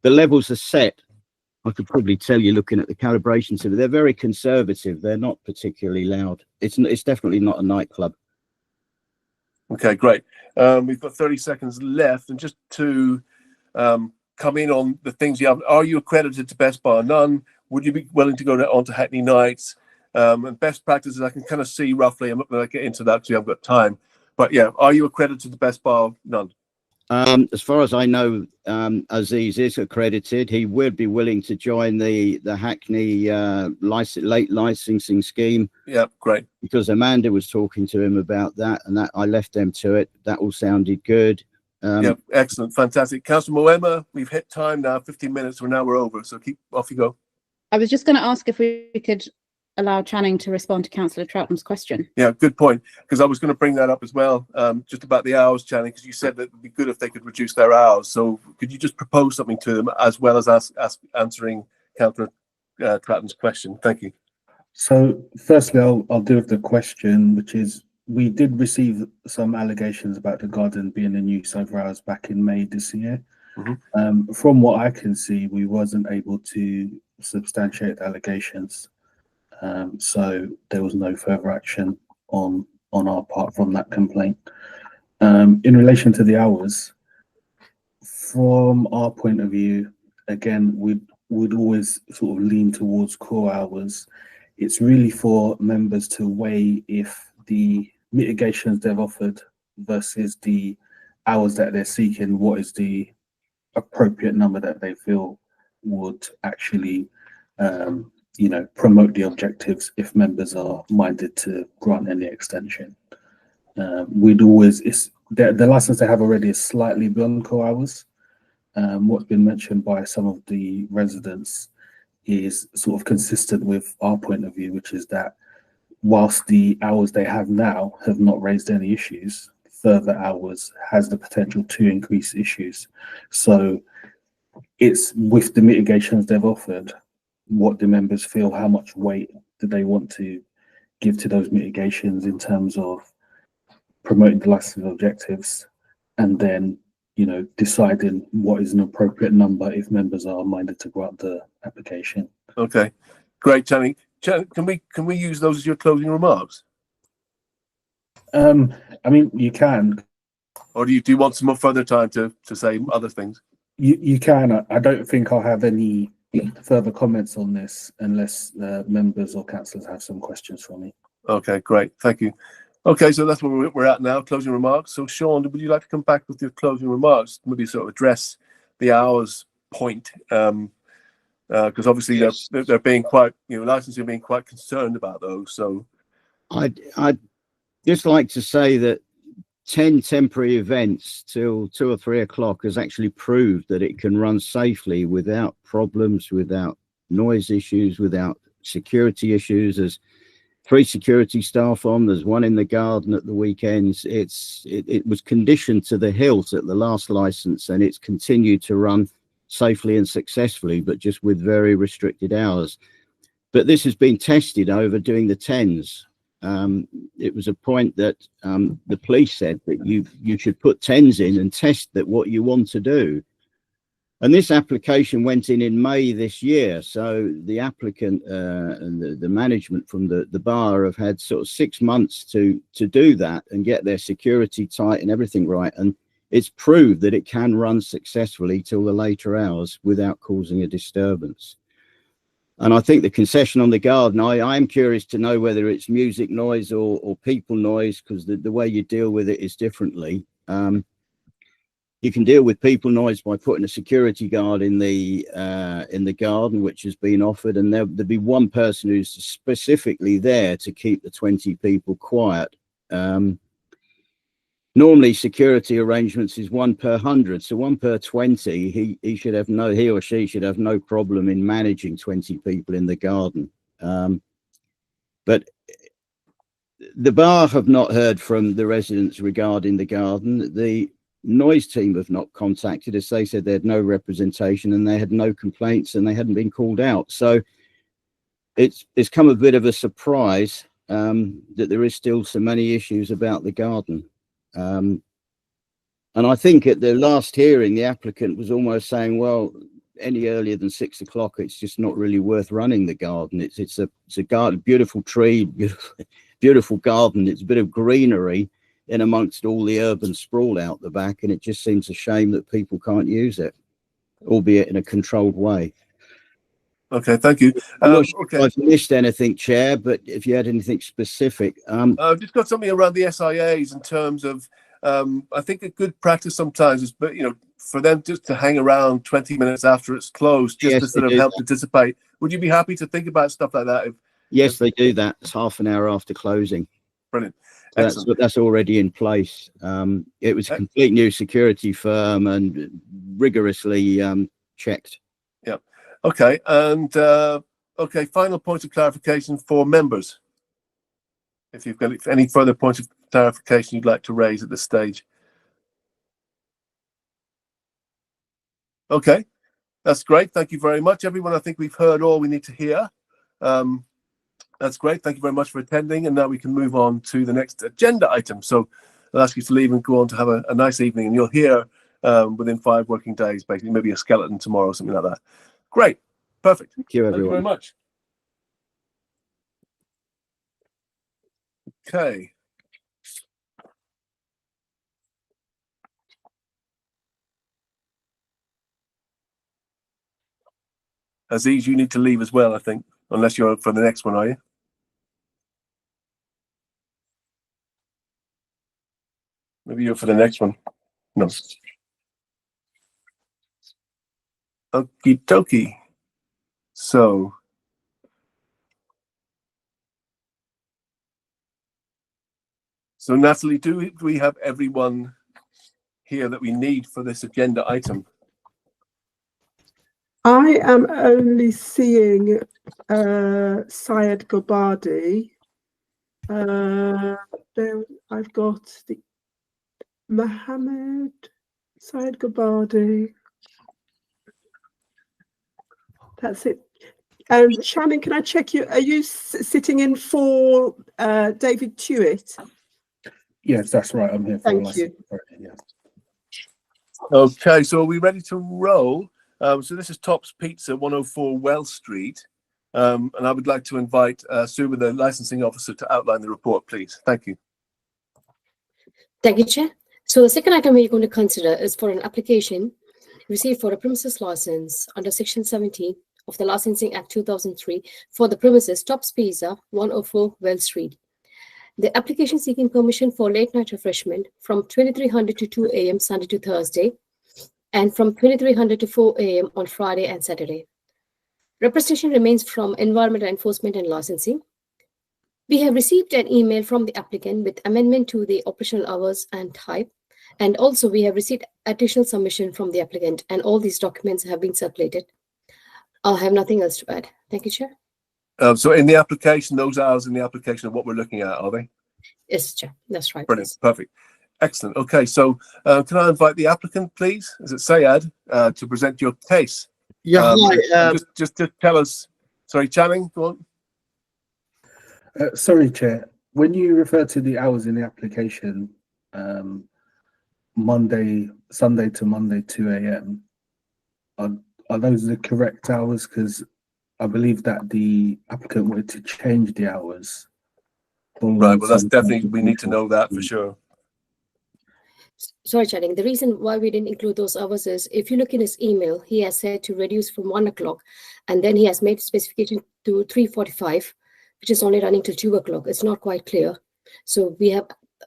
levels are set I could probably tell you looking at the calibration system. They're very conservative. They're not particularly loud. It's definitely not a nightclub. Okay, great. We've got 30 seconds left, and just to come in on the things you have. Are you accredited to Best Bar None? Would you be willing to go on to Hackney Nights? And best practices, I can kind of see roughly. I'm not going to get into that because we haven't got time. But yeah, are you accredited to Best Bar None? As far as I know, Aziz is accredited. He would be willing to join the Hackney late licensing scheme. Yeah, great. Because Amanda was talking to him about that, and that I left them to it. That all sounded good. Yeah, excellent, fantastic. Councillor Moema, we've hit time now, 15 minutes. Now we're over, so keep off you go. I was just going to ask if we could allow Channing to respond to Councillor Troutman's question. Yeah, good point, because I was going to bring that up as well, just about the hours, Channing, because you said that it would be good if they could reduce their hours. So could you just propose something to them as well as answering Councillor Troutman's question? Thank you. So firstly, I'll deal with the question, which is, we did receive some allegations about the garden being in use over hours back in May this year. Mm-hmm. From what I can see, we wasn't able to substantiate the allegations. So there was no further action on our part from that complaint. In relation to the hours, from our point of view, again, we'd always sort of lean towards core hours. It's really for members to weigh if the mitigations they've offered versus the hours that they're seeking, what is the appropriate number that they feel would actually promote the objectives if members are minded to grant any extension. We'd always, the license they have already is slightly beyond core hours. What's been mentioned by some of the residents is sort of consistent with our point of view, which is that whilst the hours they have now have not raised any issues, further hours has the potential to increase issues. So it's with the mitigations they've offered, what the members feel, how much weight do they want to give to those mitigations in terms of promoting the license objectives, and then deciding what is an appropriate number if members are minded to grant the application. Okay, great, Channing. Can we use those as your closing remarks? I mean, you can. Or do you want some more further time to say other things? You can. I don't think I'll have any further comments on this unless members or councillors have some questions for me. Okay, great. Thank you. Okay, so that's where we're at now, closing remarks. So Sean, would you like to come back with your closing remarks? Maybe sort of address the hours point, because obviously they're being quite, licensing are being quite concerned about those. So I'd just like to say that 10 temporary events till 2 or 3 o'clock has actually proved that it can run safely without problems, without noise issues, without security issues. There's 3 security staff on, there's 1 in the garden at the weekends. It was conditioned to the hilt at the last license, and it's continued to run safely and successfully, but just with very restricted hours. But this has been tested over doing the 10s. It was a point that the police said that you should put 10s in and test that what you want to do. And this application went in May this year. So the applicant and the management from the bar have had sort of 6 months to do that and get their security tight and everything right. And it's proved that it can run successfully till the later hours without causing a disturbance. And I think the concession on the garden, I am curious to know whether it's music noise or people noise, because the way you deal with it is differently. You can deal with people noise by putting a security guard in the garden, which has been offered, and there'll be 1 person who's specifically there to keep the 20 people quiet. Normally security arrangements is 1 per 100, so 1 per 20. He or she should have no problem in managing 20 people in the garden. But the bar have not heard from the residents regarding the garden. The noise team have not contacted us. They said they had no representation and they had no complaints and they hadn't been called out. So it's come a bit of a surprise that there is still so many issues about the garden. And I think at the last hearing, the applicant was almost saying, well, any earlier than 6 o'clock, it's just not really worth running the garden. It's a garden, beautiful tree, beautiful garden. It's a bit of greenery in amongst all the urban sprawl out the back, and it just seems a shame that people can't use it, albeit in a controlled way. Okay, thank you. I'm not sure okay. if I've missed anything, Chair, but if you had anything specific. I've just got something around the SIAs in terms of, I think a good practice sometimes is, but for them just to hang around 20 minutes after it's closed, just to sort of help participate. Would you be happy to think about stuff like that? Yes, they do that. It's half an hour after closing. Brilliant. So that's already in place. It was a complete new security firm and rigorously checked. Yeah. Okay. And okay, final point of clarification for members. If you've got any further points of clarification you'd like to raise at this stage. Okay, that's great. Thank you very much, everyone. I think we've heard all we need to hear. That's great. Thank you very much for attending. And now we can move on to the next agenda item. So I'll ask you to leave and go on to have a nice evening. And you'll hear within 5 working days, basically, maybe a skeleton tomorrow, something like that. Great. Perfect. Thank you, everyone. Thank you very much. Okay. Aziz, you need to leave as well, I think, unless you're for the next one, are you? Maybe you're for the next one. No. Okie dokie. So. So Natalie, do we have everyone here that we need for this agenda item? I am only seeing Syed Gobadi. There I've got the Mohammed, Syed Gobadi. That's it. Shannon, can I check you? Are you sitting in for David Tuitt? Yes, that's right. I'm here for Thank you. Yeah. Okay, so are we ready to roll? So this is Tops Pizza, 104 Wells Street. And I would like to invite Suma, the licensing officer, to outline the report, please. Thank you. Thank you, Chair. So the second item we're going to consider is for an application received for a premises license under Section 17 of the Licensing Act 2003 for the premises Tops Pizza, 104 Wells Street. The application seeking permission for late night refreshment from 2300 to 2 a.m. Sunday to Thursday, and from 2300 to 4 a.m. on Friday and Saturday. Representation remains from Environmental Enforcement and Licensing. We have received an email from the applicant with amendment to the operational hours and type, and also we have received additional submission from the applicant, and all these documents have been circulated. I have nothing else to add. Thank you, Chair. So in the application, those hours in the application are what we're looking at, are they? Yes, Chair. That's right. Brilliant. Perfect. Excellent. Okay, so can I invite the applicant, please? Is it Syed, to present your case? Yeah, hi. Just to tell us. Sorry, Channing, go on. Sorry, Chair. When you refer to the hours in the application, Sunday to Monday, 2 a.m., are those the correct hours? Because I believe that the applicant wanted to change the hours. Right, well, that's definitely, we need to know that for sure. Sorry, Channing. The reason why we didn't include those hours is if you look in his email, he has said to reduce from 1 o'clock, and then he has made specification to 3:45, which is only running till 2 o'clock. It's not quite clear. So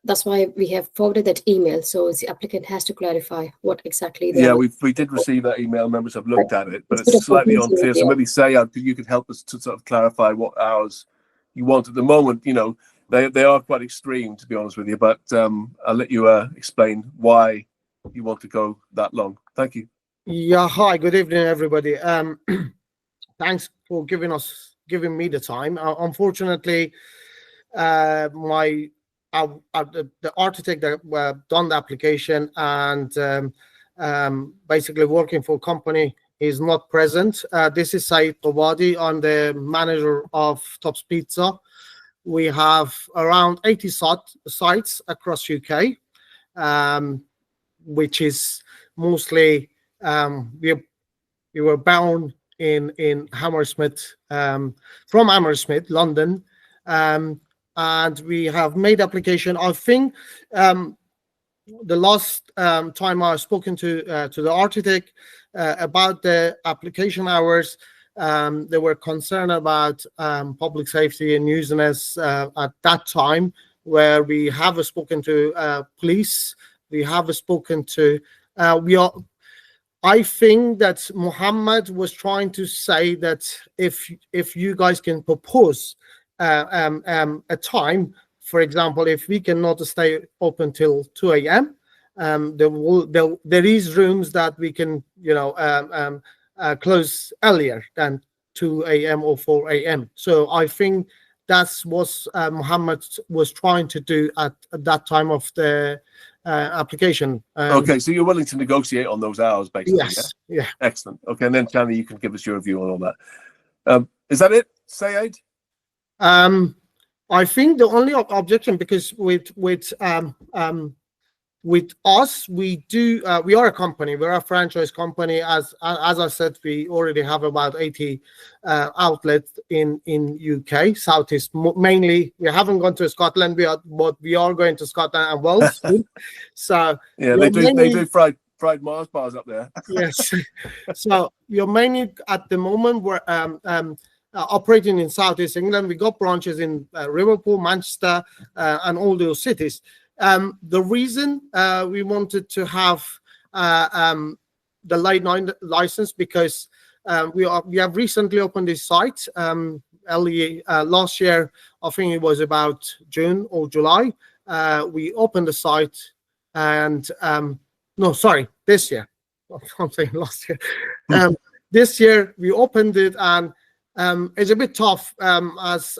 that's why we have forwarded that email. So the applicant has to clarify what exactly. Yeah, we did receive that email. Members have looked at it, but it's slightly unclear. So maybe Syed, you could help us to sort of clarify what hours you want at the moment. You know, they are quite extreme, to be honest with you, but I'll let you explain why you want to go that long. Thank you. Yeah, hi, good evening, everybody. Thanks for giving me the time. Unfortunately, the architect that done the application and basically working for a company is not present. This is Syed Gobadi. I'm the manager of Tops Pizza. We have around 80 sites across UK, which is mostly we we were bound in Hammersmith, from Hammersmith, London, and we have made application. I think the last time I've spoken to the architect about the application hours, they were concerned about public safety and useness at that time, where we have spoken to police, we have spoken to, I think that Muhammad was trying to say that if you guys can propose a time, for example, if we cannot stay open till 2 a.m., there is rooms that we can, close earlier than 2 a.m. or 4 a.m. So I think that's what Muhammad was trying to do at that time of the application. Okay, so you're willing to negotiate on those hours, basically? Yes. Yeah. Excellent. Okay, and then Chani, you can give us your view on all that. Is that it, Sayed? I think the only objection, because with us, we are a company, we're a franchise company. As I said, we already have about 80 outlets in UK, Southeast, mainly. We haven't gone to Scotland, but we are going to Scotland and Wales. So yeah, they do fried Mars bars up there. Yes. So you're mainly at the moment we're operating in Southeast England. We got branches in Liverpool, Manchester, and all those cities. The reason we wanted to have the late night license, because we have recently opened this site early last year. I think it was about June or July. We opened the site, and no, sorry, this year. I'm saying last year. This year we opened it, and it's a bit tough, as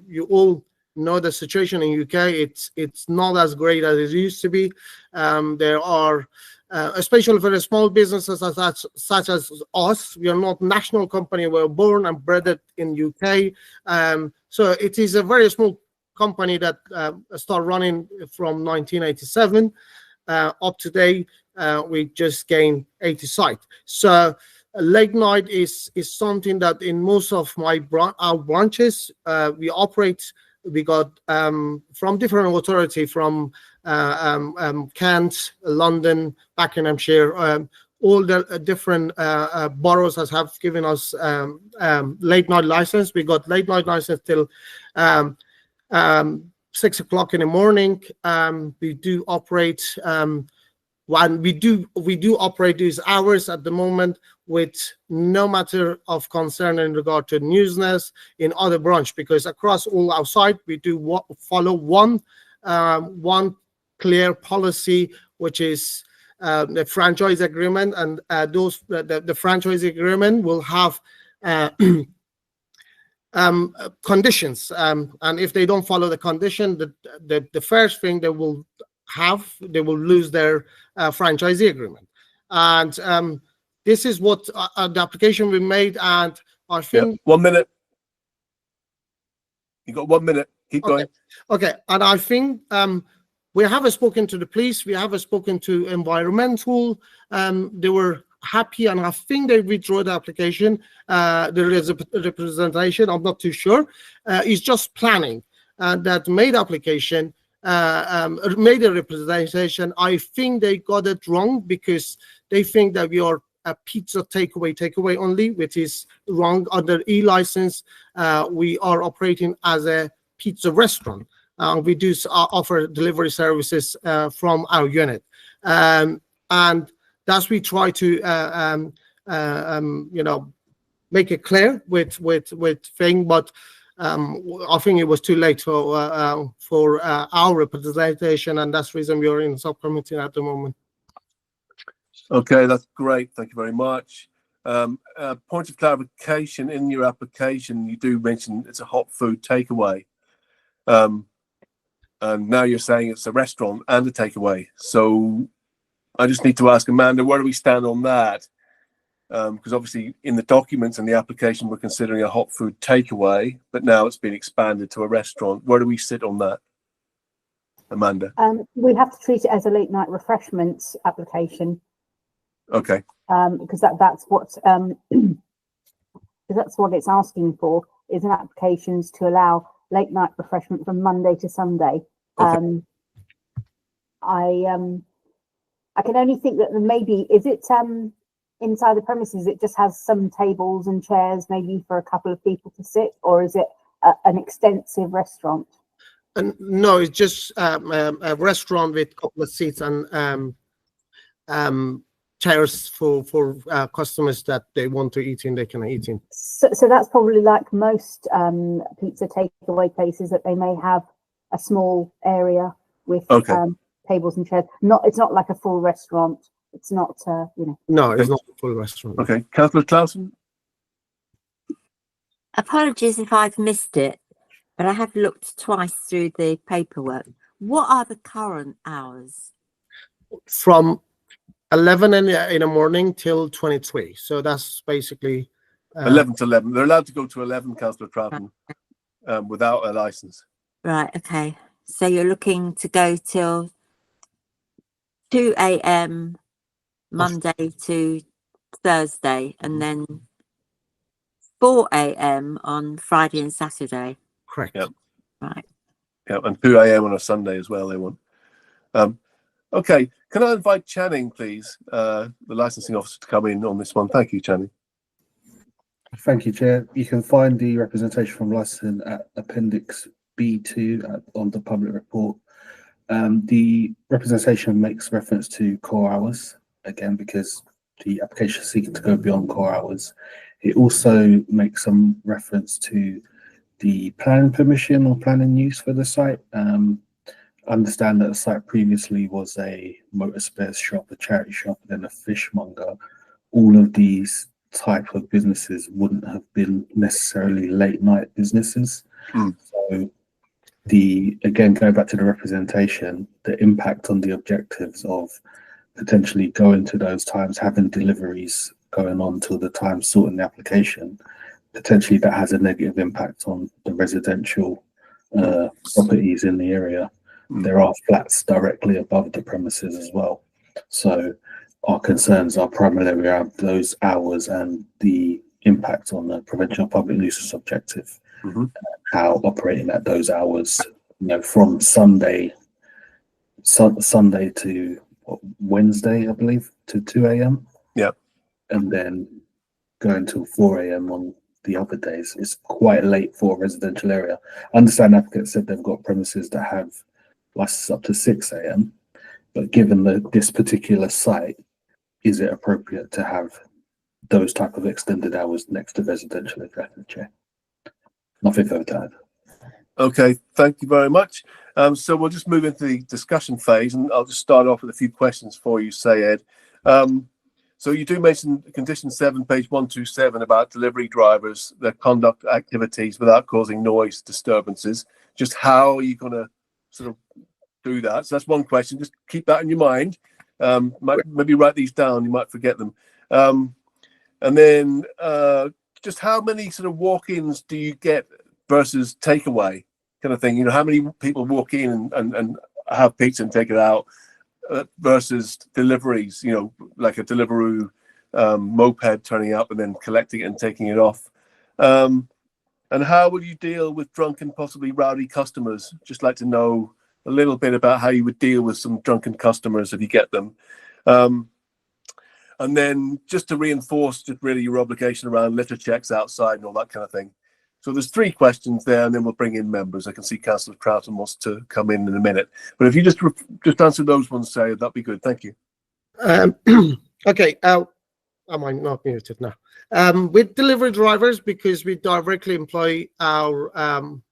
you all know, the situation in UK. It's not as great as it used to be. There are, especially for the small businesses such as us, we are not national company. We're born and bred in UK, so it is a very small company that started running from 1987 up to date. We just gained 80 sites. So late night is something that in most of our branches we operate. We got from different authority, from Kent, London, Buckinghamshire, all the different boroughs have given us late night license. We got late night license till 6 o'clock in the morning. We do operate we do operate these hours at the moment with no matter of concern in regard to newness in other branch, because across all our site we do follow one clear policy, which is the franchise agreement, and the franchise agreement will have conditions, and if they don't follow the condition, the first thing they will lose their franchisee agreement. And this is what the application we made, and I think 1 minute. You got 1 minute. Keep going. Okay, and I think we have spoken to the police, we have spoken to environmental. They were happy, and I think they withdrew the application. There is a representation, I'm not too sure. It's just planning that made application, made a representation. I think they got it wrong, because they think that we are a pizza takeaway only, which is wrong. Under e-license, we are operating as a pizza restaurant. We do offer delivery services from our unit, and that's we try to make it clear with thing, but I think it was too late for our representation, and that's the reason we are in subcommittee at the moment. Okay, that's great. Thank you very much. Point of clarification: in your application, you do mention it's a hot food takeaway, and now you're saying it's a restaurant and a takeaway. So I just need to ask Amanda, where do we stand on that? Because obviously in the documents and the application, we're considering a hot food takeaway, but now it's been expanded to a restaurant. Where do we sit on that, Amanda? We have to treat it as a late night refreshments application. Okay. Because that's what because that's what it's asking for, is an applications to allow late night refreshment from Monday to Sunday. Okay. I can only think that maybe, is it inside the premises, it just has some tables and chairs maybe for a couple of people to sit, or is it an extensive restaurant? And no, it's just a restaurant with a couple of seats and chairs for customers that they want to eat in, they can eat in. So that's probably like most pizza takeaway places, that they may have a small area with tables and chairs. It's not like a full restaurant. It's not, No, it's not a full restaurant. Okay, Councillor Clausen. Apologies if I've missed it, but I have looked twice through the paperwork. What are the current hours? From 11 in the morning till 23. So that's basically 11 to 11. They're allowed to go to 11, Councillor Troughton, without a license. Right. Okay. So you're looking to go till 2 a.m. Monday to Thursday, and then 4 a.m. on Friday and Saturday. Correct. Yep. Right. Yeah, and 2 a.m. on a Sunday as well, they want. Okay, can I invite Channing, please, the licensing officer, to come in on this one? Thank you, Channing. Thank you, Chair. You can find the representation from licensing at Appendix B2 on the public report. The representation makes reference to core hours, again, because the application is seeking to go beyond core hours. It also makes some reference to the planning permission or planning use for the site. Understand that the site previously was a motor spares shop, a charity shop, and then a fishmonger. All of these type of businesses wouldn't have been necessarily late night businesses. So again, going back to the representation, the impact on the objectives of potentially going to those times, having deliveries going on till the time sorting the application, potentially that has a negative impact on the residential properties in the area. There are flats directly above the premises as well. So our concerns are primarily around those hours and the impact on the prevention of public nuisance objective. How operating at those hours, from Sunday to Wednesday, I believe, to 2 a.m. Yeah. And then going till 4 a.m. on the other days. It's quite late for a residential area. I understand applicants said they've got premises that have licenses up to 6 a.m. But given this particular site, is it appropriate to have those type of extended hours next to residential Chair? Nothing further to add. Okay, thank you very much. So we'll just move into the discussion phase, and I'll just start off with a few questions for you, Sayed. So you do mention condition 7, page 127, about delivery drivers, their conduct activities without causing noise disturbances. Just how are you going to sort of do that? So that's one question. Just keep that in your mind. Maybe write these down. You might forget them. And then just how many sort of walk-ins do you get versus takeaway kind of thing? How many people walk in and have pizza and take it out versus deliveries, like a Deliveroo moped turning up and then collecting it and taking it off. And how will you deal with drunken, possibly rowdy customers? Just like to know a little bit about how you would deal with some drunken customers if you get them. And then just to reinforce just really your obligation around litter checks outside and all that kind of thing. So there's 3 questions there, and then we'll bring in members. I can see Councillor Troughton wants to come in a minute. But if you just answer those ones, Sayed, that'd be good. Thank you. Okay. Am I not muted now? With delivery drivers, because we directly employ our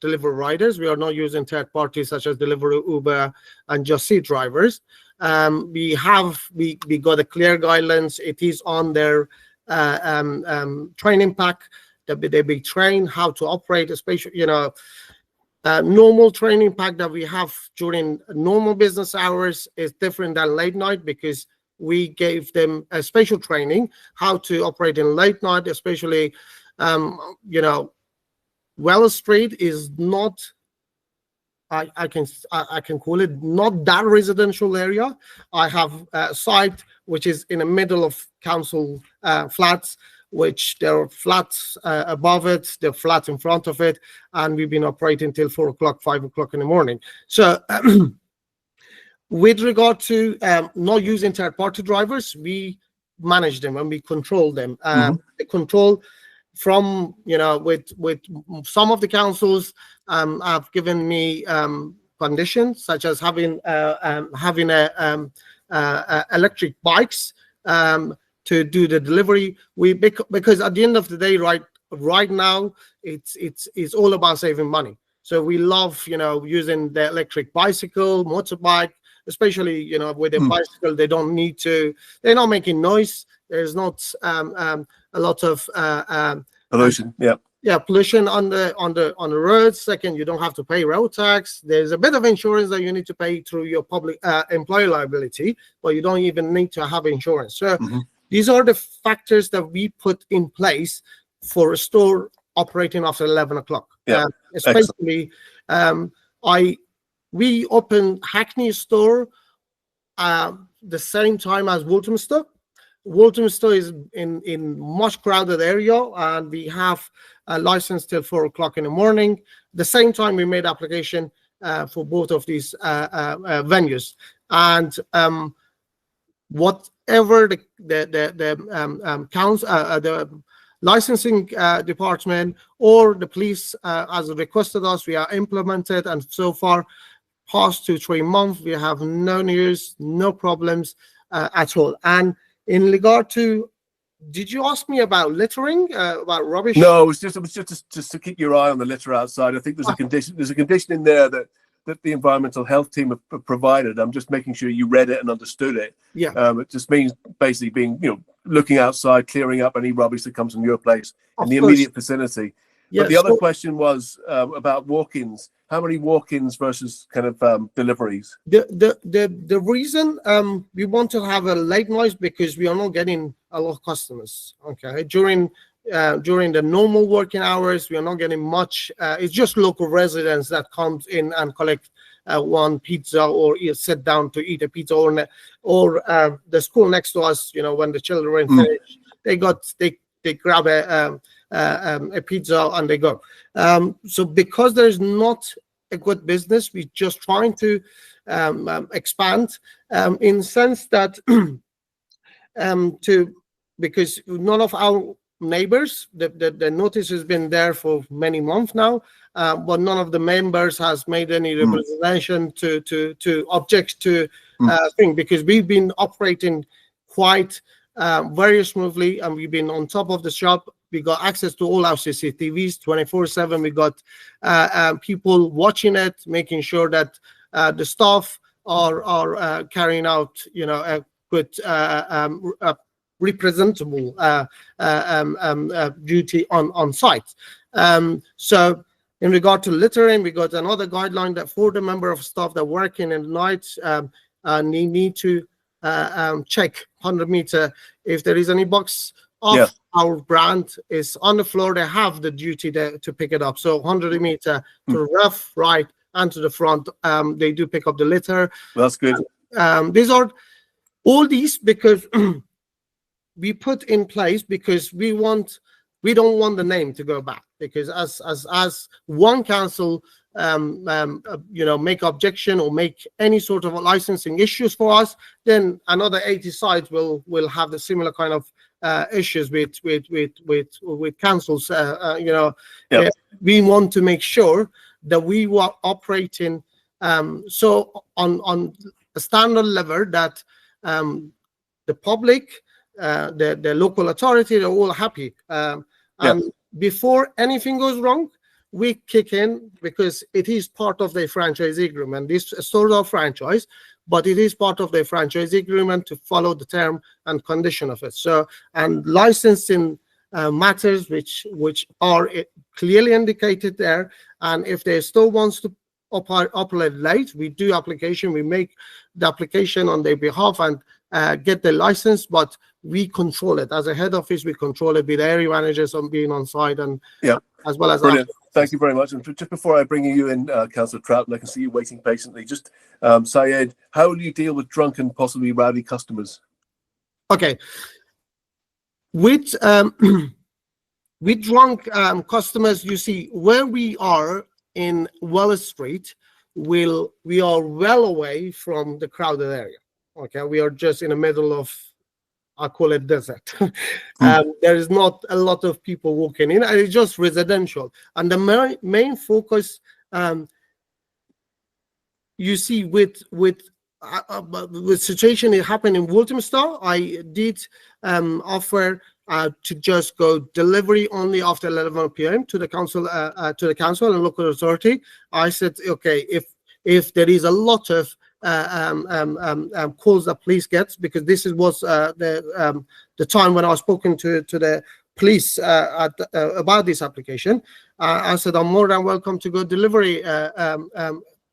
delivery riders, we are not using third parties such as Deliveroo, Uber, and Just Eat drivers. We got a clear guidelines. It is on their training pack. They be trained how to operate, especially normal training pack that we have during normal business hours is different than late night, because we gave them a special training how to operate in late night, especially Wells Street is not I can call it, not that residential area. I have a site which is in the middle of council flats, which there are flats above it, there are flats in front of it, and we've been operating till 4 o'clock, 5 o'clock in the morning. So with regard to not using third-party drivers, we manage them and we control them. The control from, with some of the councils have given me conditions such as having electric bikes to do the delivery. Because at the end of the day, right now, it's all about saving money. So we love, using the electric bicycle, motorbike, especially, with a bicycle, they're not making noise. There's not a lot of pollution. Pollution on the roads. Second, you don't have to pay road tax. There's a bit of insurance that you need to pay through your public employer liability, but you don't even need to have insurance. So these are the factors that we put in place for a store operating after 11 o'clock. Especially, we opened Hackney store the same time as Walthamstow. Walthamstow is in much crowded area, and we have a license till 4 o'clock in the morning. The same time we made application for both of these venues, and whatever the council, the licensing department or the police has requested us, we are implemented, and so far past 2-3 months we have no news, no problems at all. And in regard to, did you ask me about littering, about rubbish? No, it was just to keep your eye on the litter outside. I think there's a condition. There's a condition in there that the environmental health team have provided. I'm just making sure you read it and understood it. It just means basically being, looking outside, clearing up any rubbish that comes from your place in the immediate vicinity. But the other question was about walk-ins. How many walk-ins versus kind of deliveries? The reason we want to have a late noise, because we are not getting a lot of customers. Okay, during the normal working hours, we are not getting much. It's just local residents that comes in and collect one pizza or sit down to eat a pizza, or the school next to us. When the children finish, they grab a pizza and they go. So because there's not a good business, we're just trying to expand in the sense that because none of our neighbors, the notice has been there for many months now, but none of the members has made any representation to object to thing, because we've been operating quite very smoothly, and we've been on top of the shop. We got access to all our CCTVs 24/7. We got people watching it, making sure that the staff are carrying out, a good representable duty on site. So in regard to littering, we got another guideline that for the member of staff that working in the night, need to check 100-meter. If there is any box of our brand is on the floor, they have the duty to pick it up. So 100-meter to the left, right, and to the front, they do pick up the litter. That's good. These are all these because we put in place, because we don't want the name to go back, because as one council make objection or make any sort of licensing issues for us, then another 80 sites will have the similar kind of issues with councils. We want to make sure that we were operating so on a standard level that the public, the local authority, they're all happy. And before anything goes wrong, we kick in, because it is part of the franchisee agreement. This stores are franchise, but it is part of the franchisee agreement to follow the term and condition of it. So, and licensing matters which are clearly indicated there. And if the store wants to operate late, we do application. We make the application on their behalf and get the license, but we control it as a head office. We control it with area managers on being on site, and as well as Thank you very much. And just before I bring you in, Councillor Troughton, I can see you waiting patiently. Just, Syed, how do you deal with drunken, possibly rowdy customers? Okay. With with drunk customers, you see where we are in Wallace Street, we are well away from the crowded area. Okay, we are just in the middle of, I call it desert. There is not a lot of people walking in, and it's just residential. And the main focus you see with situation it happened in Walthamstow, I did offer to just go delivery only after 11 p.m. to the council and local authority. I said, okay, if there is a lot of calls that police gets, because this was the time when I was spoken to the police about this application. I said I'm more than welcome to go delivery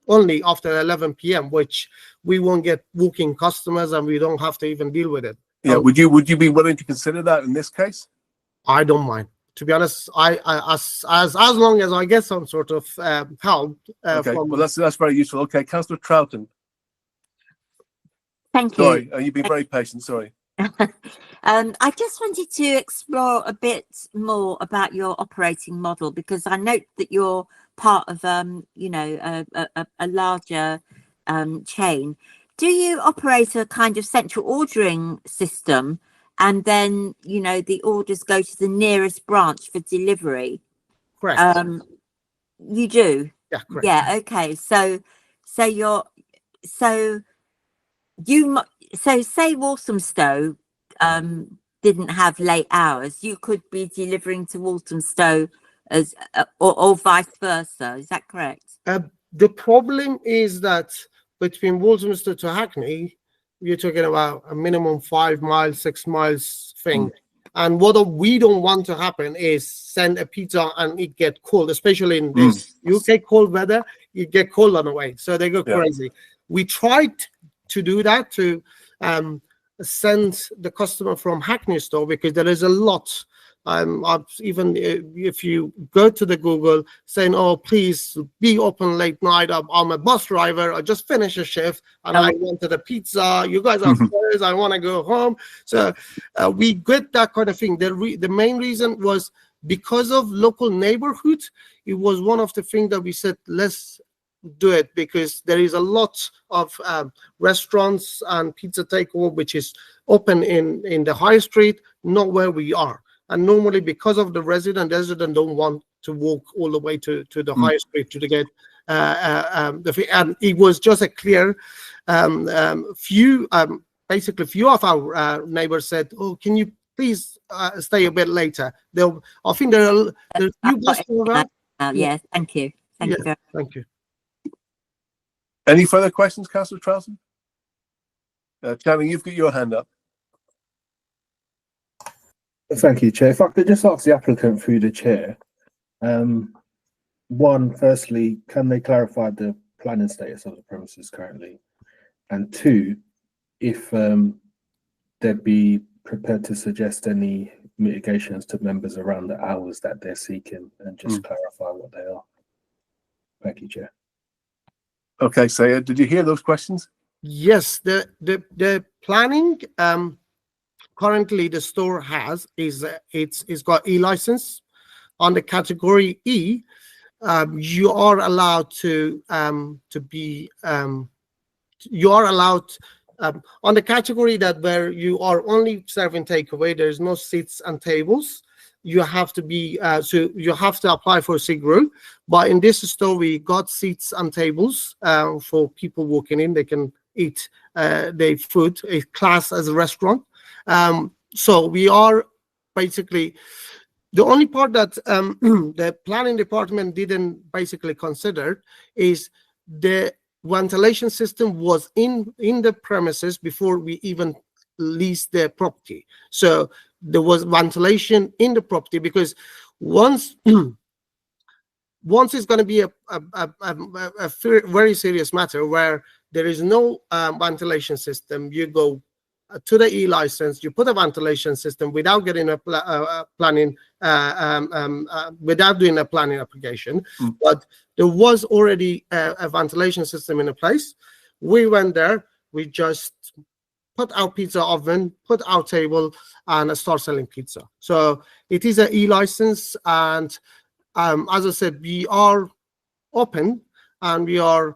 only after 11 p.m., which we won't get walking customers and we don't have to even deal with it. Yeah, would you be willing to consider that in this case? I don't mind. To be honest, as long as I get some sort of help. Okay, well that's very useful. Okay, Councillor Troughton. Thank you. Sorry, you've been very patient. Sorry. I just wanted to explore a bit more about your operating model, because I note that you're part of a larger chain. Do you operate a kind of central ordering system, and then the orders go to the nearest branch for delivery? Correct. You do? Yeah, correct. Yeah, okay. So say Walthamstow didn't have late hours, you could be delivering to Walthamstow as or vice versa. Is that correct? The problem is that between Walthamstow to Hackney, you're talking about a minimum 5 miles, 6 miles thing. And what we don't want to happen is send a pizza and it get cold, especially in this UK cold weather, you get cold on the way. So they go crazy. We tried to do that, to send the customer from Hackney store, because there is a lot. Even if you go to the Google saying, oh, please be open late night, I'm a bus driver, I just finished a shift and I wanted a pizza, you guys are closed, I want to go home. So we get that kind of thing. The main reason was because of local neighborhood. It was one of the things that we said, let's do it, because there is a lot of restaurants and pizza takeaway which is open in the high street, not where we are. And normally, because of the resident don't want to walk all the way to the high street to get and it was just a clear few of our neighbors said, oh, can you please stay a bit later? I think there are few buses around. Yeah, thank you. Thank you. Thank you. Any further questions, Councillor Troughton? Channing, you've got your hand up. Thank you, Chair. If I could just ask the applicant through the chair, firstly, can they clarify the planning status of the premises currently? And two, if they'd be prepared to suggest any mitigations to members around the hours that they're seeking, and just clarify what they are. Thank you, Chair. Okay, Sayed, did you hear those questions? Yes, the planning currently the store has is it's got e-license. On the category E, you are allowed to be you are allowed on the category that where you are only serving takeaway, there's no seats and tables. You have to be so you have to apply for SIGRU. But in this store, we got seats and tables for people walking in. They can eat their food. It's classed as a restaurant. So we are basically the only part that the planning department didn't basically consider is the ventilation system was in the premises before we even leased the property. So there was ventilation in the property, because once it's going to be a very serious matter where there is no ventilation system, you go to the e-license, you put a ventilation system without getting a without doing a planning application. But there was already a ventilation system in place. We went there, we just put our pizza oven, put our table, and start selling pizza. So it is an e-license, and as I said, we are open, and we are,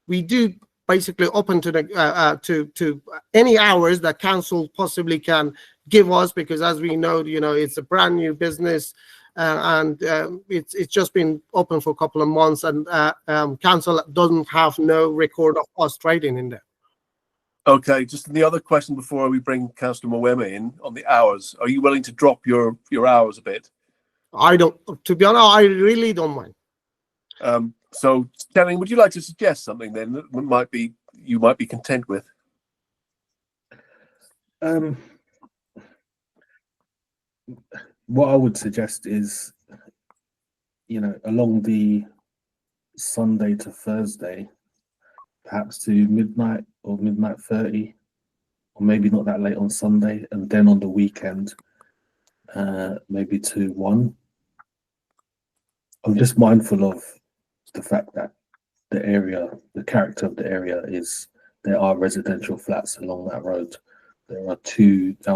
we do basically open to the to any hours that council possibly can give us, because as we know, it's a brand new business, and it's just been open for a couple of months, and council doesn't have no record of us trading in there. Okay, just the other question before we bring Councillor Mwema in on the hours. Are you willing to drop your hours a bit? I don't, to be honest, I really don't mind. So, Channing, would you like to suggest something then that you might be content with? What I would suggest is, along the Sunday to Thursday, perhaps to midnight or midnight 30, or maybe not that late on Sunday, and then on the weekend, maybe to 1. I'm just mindful of the fact that the character of the area is there are residential flats along that road. There are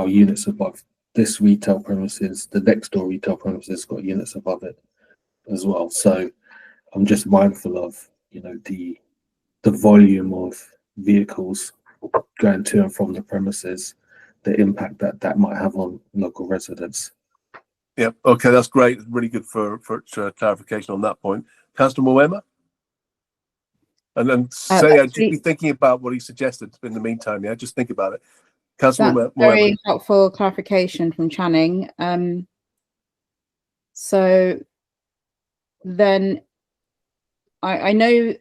units above this retail premises. The next door retail premises got units above it as well. So I'm just mindful of, the volume of vehicles going to and from the premises, the impact that might have on local residents. Yeah, okay, that's great. Really good for clarification on that point. Councillor Mwema? And then just be thinking about what he suggested in the meantime. Yeah, just think about it. Councillor Mwema. Very helpful clarification from Channing. So then I know,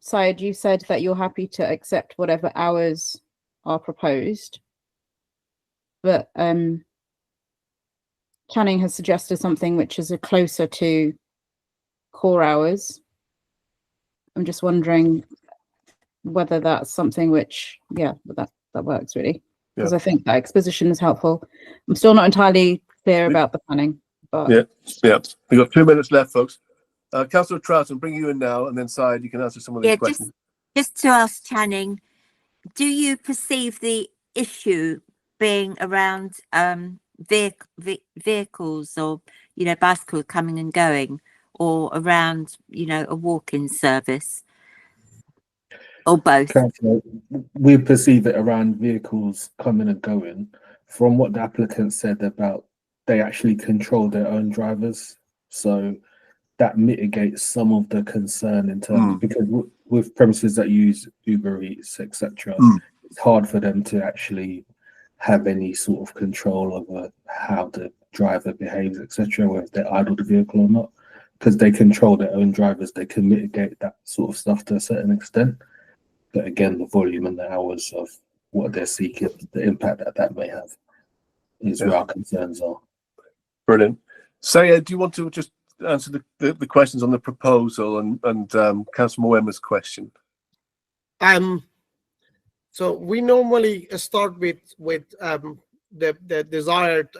Syed, you said that you're happy to accept whatever hours are proposed, but Channing has suggested something which is closer to core hours. I'm just wondering whether that's something which, that works really, because I think that exposition is helpful. I'm still not entirely clear about the planning, but yeah. We've got 2 minutes left, folks. Councillor Troughton, bring you in now, and then Syed, you can answer some of these questions. Just to ask Channing, do you perceive the issue being around vehicles or bicycles coming and going, or around a walk-in service, or both? We perceive it around vehicles coming and going. From what the applicant said about they actually control their own drivers, so that mitigates some of the concern in terms because with premises that use Uber Eats, etc., it's hard for them to actually have any sort of control over how the driver behaves, etc., whether they idle the vehicle or not, because they control their own drivers. They can mitigate that sort of stuff to a certain extent. But again, the volume and the hours of what they're seeking, the impact that may have, is where our concerns are. Brilliant. Syed, do you want to just answer the questions on the proposal and Councillor Mwema's question? So we normally start with the desired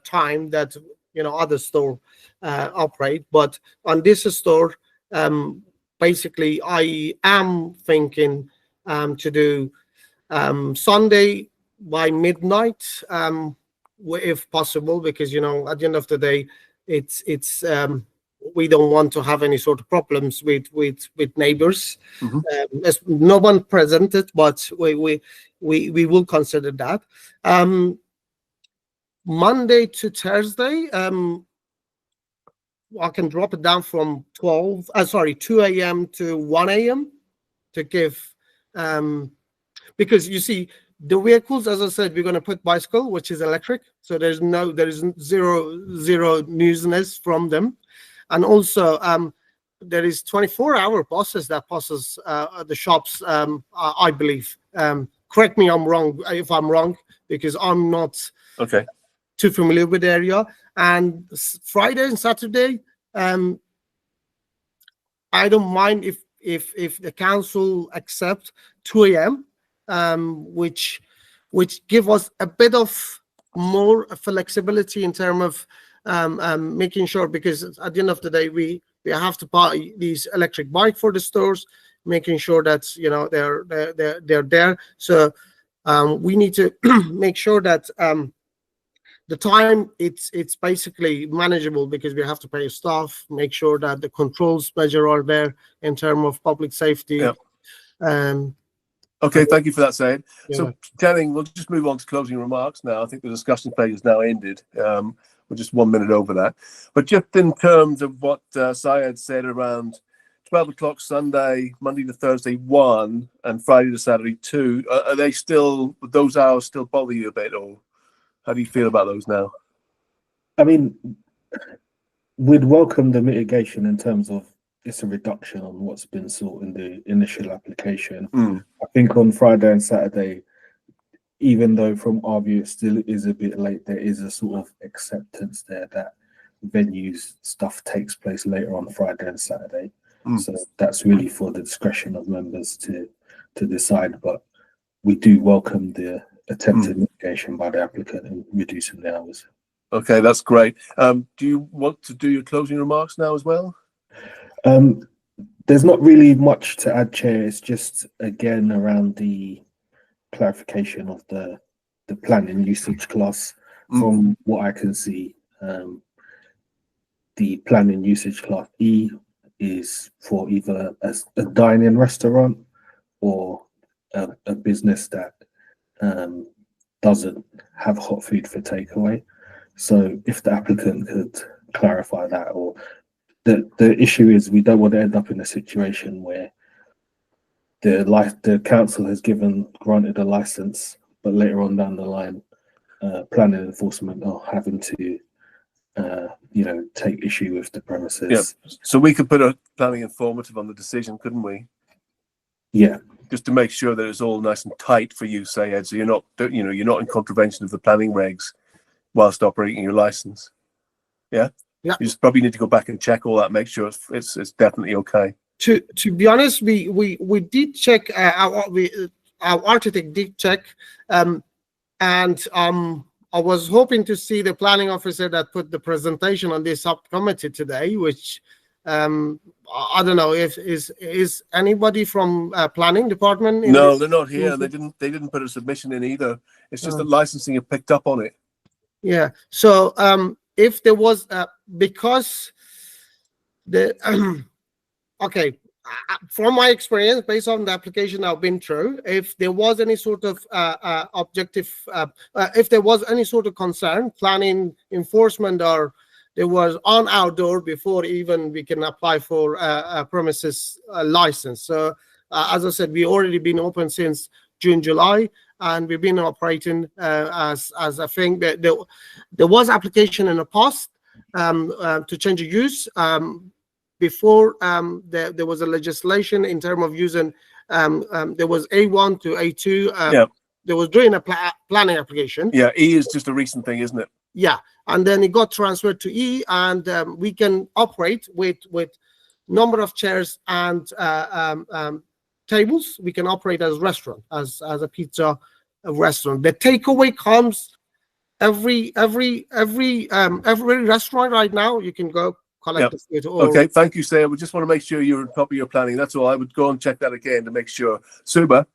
time that other store operate, but on this store, basically I am thinking to do Sunday by midnight, if possible, because at the end of the day, it's we don't want to have any sort of problems with neighbors. There's no one presented, but we will consider that. Monday to Thursday, I can drop it down from 2 a.m. to 1 a.m. to give, because you see the vehicles, as I said, we're going to put bicycle, which is electric, so there is zero nuisance from them. And also there is 24-hour buses that passes the shops, I believe. Correct me if I'm wrong, because I'm not too familiar with the area. And Friday and Saturday, I don't mind if the council accept 2 a.m. which give us a bit of more flexibility in terms of making sure, because at the end of the day, we have to buy these electric bike for the stores, making sure that they're there. So we need to make sure that the time it's basically manageable, because we have to pay staff, make sure that the controls measure are there in terms of public safety. Yep. Okay, thank you for that, Syed. Yeah. So, Channing, we'll just move on to closing remarks now. I think the discussion phase is now ended. We're just 1 minute over that. But just in terms of what Syed said around 12 o'clock Sunday, Monday to Thursday 1, and Friday to Saturday 2, are they still, those hours still bother you a bit, or how do you feel about those now? I mean, we'd welcome the mitigation in terms of it's a reduction on what's been sought in the initial application. I think on Friday and Saturday, even though from our view it still is a bit late, there is a sort of acceptance there that venues stuff takes place later on Friday and Saturday. So that's really for the discretion of members to decide. But we do welcome the attempted mitigation by the applicant in reducing the hours. Okay, that's great. Do you want to do your closing remarks now as well? There's not really much to add, Chair. It's just, again, around the clarification of the planning usage class. From what I can see, the planning usage class E is for either a dine-in restaurant or a business that doesn't have hot food for takeaway. So if the applicant could clarify that, or the issue is we don't want to end up in a situation where the council has granted a license, but later on down the line, planning enforcement are having to take issue with the premises. Yeah. So we could put a planning informative on the decision, couldn't we? Yeah. Just to make sure that it's all nice and tight for you, Syed, so you're not in contravention of the planning regs whilst operating your license. Yeah. Yeah. You just probably need to go back and check all that, make sure it's definitely okay. To be honest, we did check, our architect did check, and I was hoping to see the planning officer that put the presentation on this subcommittee today, which I don't know if is anybody from planning department. No, they're not here. They didn't put a submission in either. It's just that licensing have picked up on it. Yeah. So if there was because the okay, from my experience, based on the application I've been through, if there was any sort of objective, if there was any sort of concern, planning enforcement, or there was on outdoor before even we can apply for a premises license. So as I said, we already been open since June, July, and we've been operating as I think that there was application in the past to change the use. Before there was a legislation in terms of using, there was A1 to A2. There was doing a planning application. Yeah, E is just a recent thing, isn't it? Yeah, and then it got transferred to E, and we can operate with number of chairs and tables. We can operate as restaurant, as a pizza restaurant. The takeaway comes every restaurant right now. You can go. Yep. Okay, thank you, Sarah. We just want to make sure you're on top of your planning. That's all. I would go and check that again to make sure. Suba.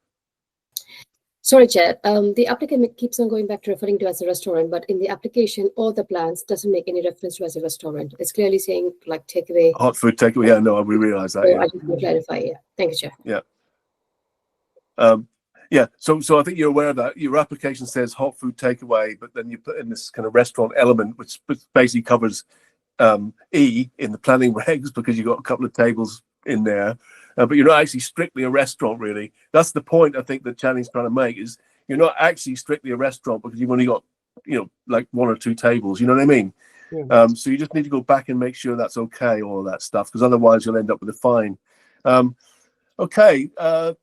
Sorry, Chair. The applicant keeps on going back to referring to as a restaurant, but in the application or the plans doesn't make any reference to as a restaurant. It's clearly saying like takeaway. Hot food takeaway. Yeah, no, we realise that. So yeah. I just want to clarify. Yeah. Thank you, Chair. Yeah. Yeah. So I think you're aware of that. Your application says hot food takeaway, but then you put in this kind of restaurant element, which basically covers E in the planning regs, because you've got a couple of tables in there, but you're not actually strictly a restaurant, really. That's the point I think that Channing's trying to make, is you're not actually strictly a restaurant because you've only got, like 1 or 2 tables, you know what I mean? Yeah. So you just need to go back and make sure that's okay, all of that stuff, because otherwise you'll end up with a fine. Okay,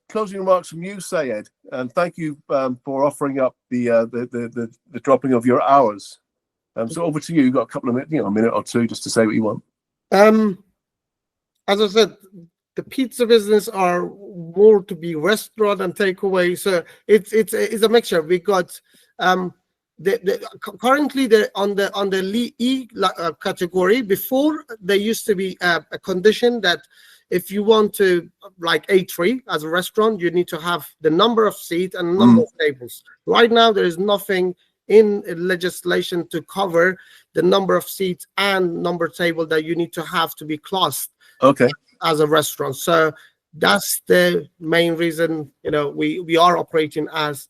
closing remarks from you, Syed, and thank you for offering up the dropping of your hours. So over to you. You've got a couple of minutes, a minute or two, just to say what you want. As I said, the pizza business are more to be restaurant and takeaway. So it's a mixture. We got currently they're on the E category. Before there used to be a condition that if you want to, like A3 as a restaurant, you need to have the number of seats and number of tables. Right now there is nothing in legislation to cover the number of seats and number of table that you need to have to be classed as a restaurant. So that's the main reason, we are operating as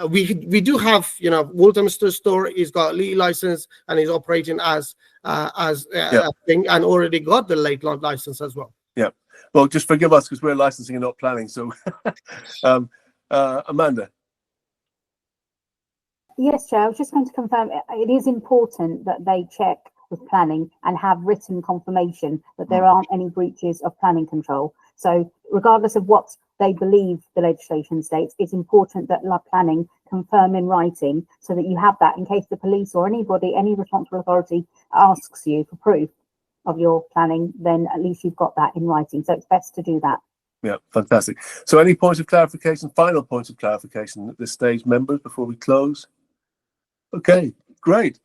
we do have, Walthamstow store is got a license and is operating as a thing, and already got the late lot license as well. Yeah. Well, just forgive us because we're licensing and not planning. So, Amanda. Yes, Chair, I was just going to confirm it is important that they check with planning and have written confirmation that there aren't any breaches of planning control. So regardless of what they believe the legislation states, it's important that planning confirm in writing so that you have that in case the police or anybody, any responsible authority asks you for proof of your planning, then at least you've got that in writing. So it's best to do that. Yeah, fantastic. So any points of clarification, final points of clarification at this stage, members, before we close? Okay, great.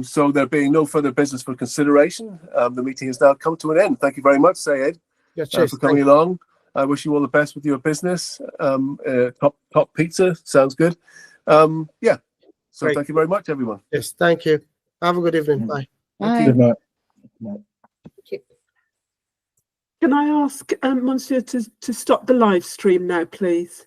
So there being no further business for consideration, the meeting has now come to an end. Thank you very much, Sayed, for coming along. I wish you all the best with your business. Top pizza, sounds good. Yeah, so Great. Thank you very much, everyone. Yes, thank you. Have a good evening. Bye. Good night. Can I ask Monsieur to stop the live stream now, please?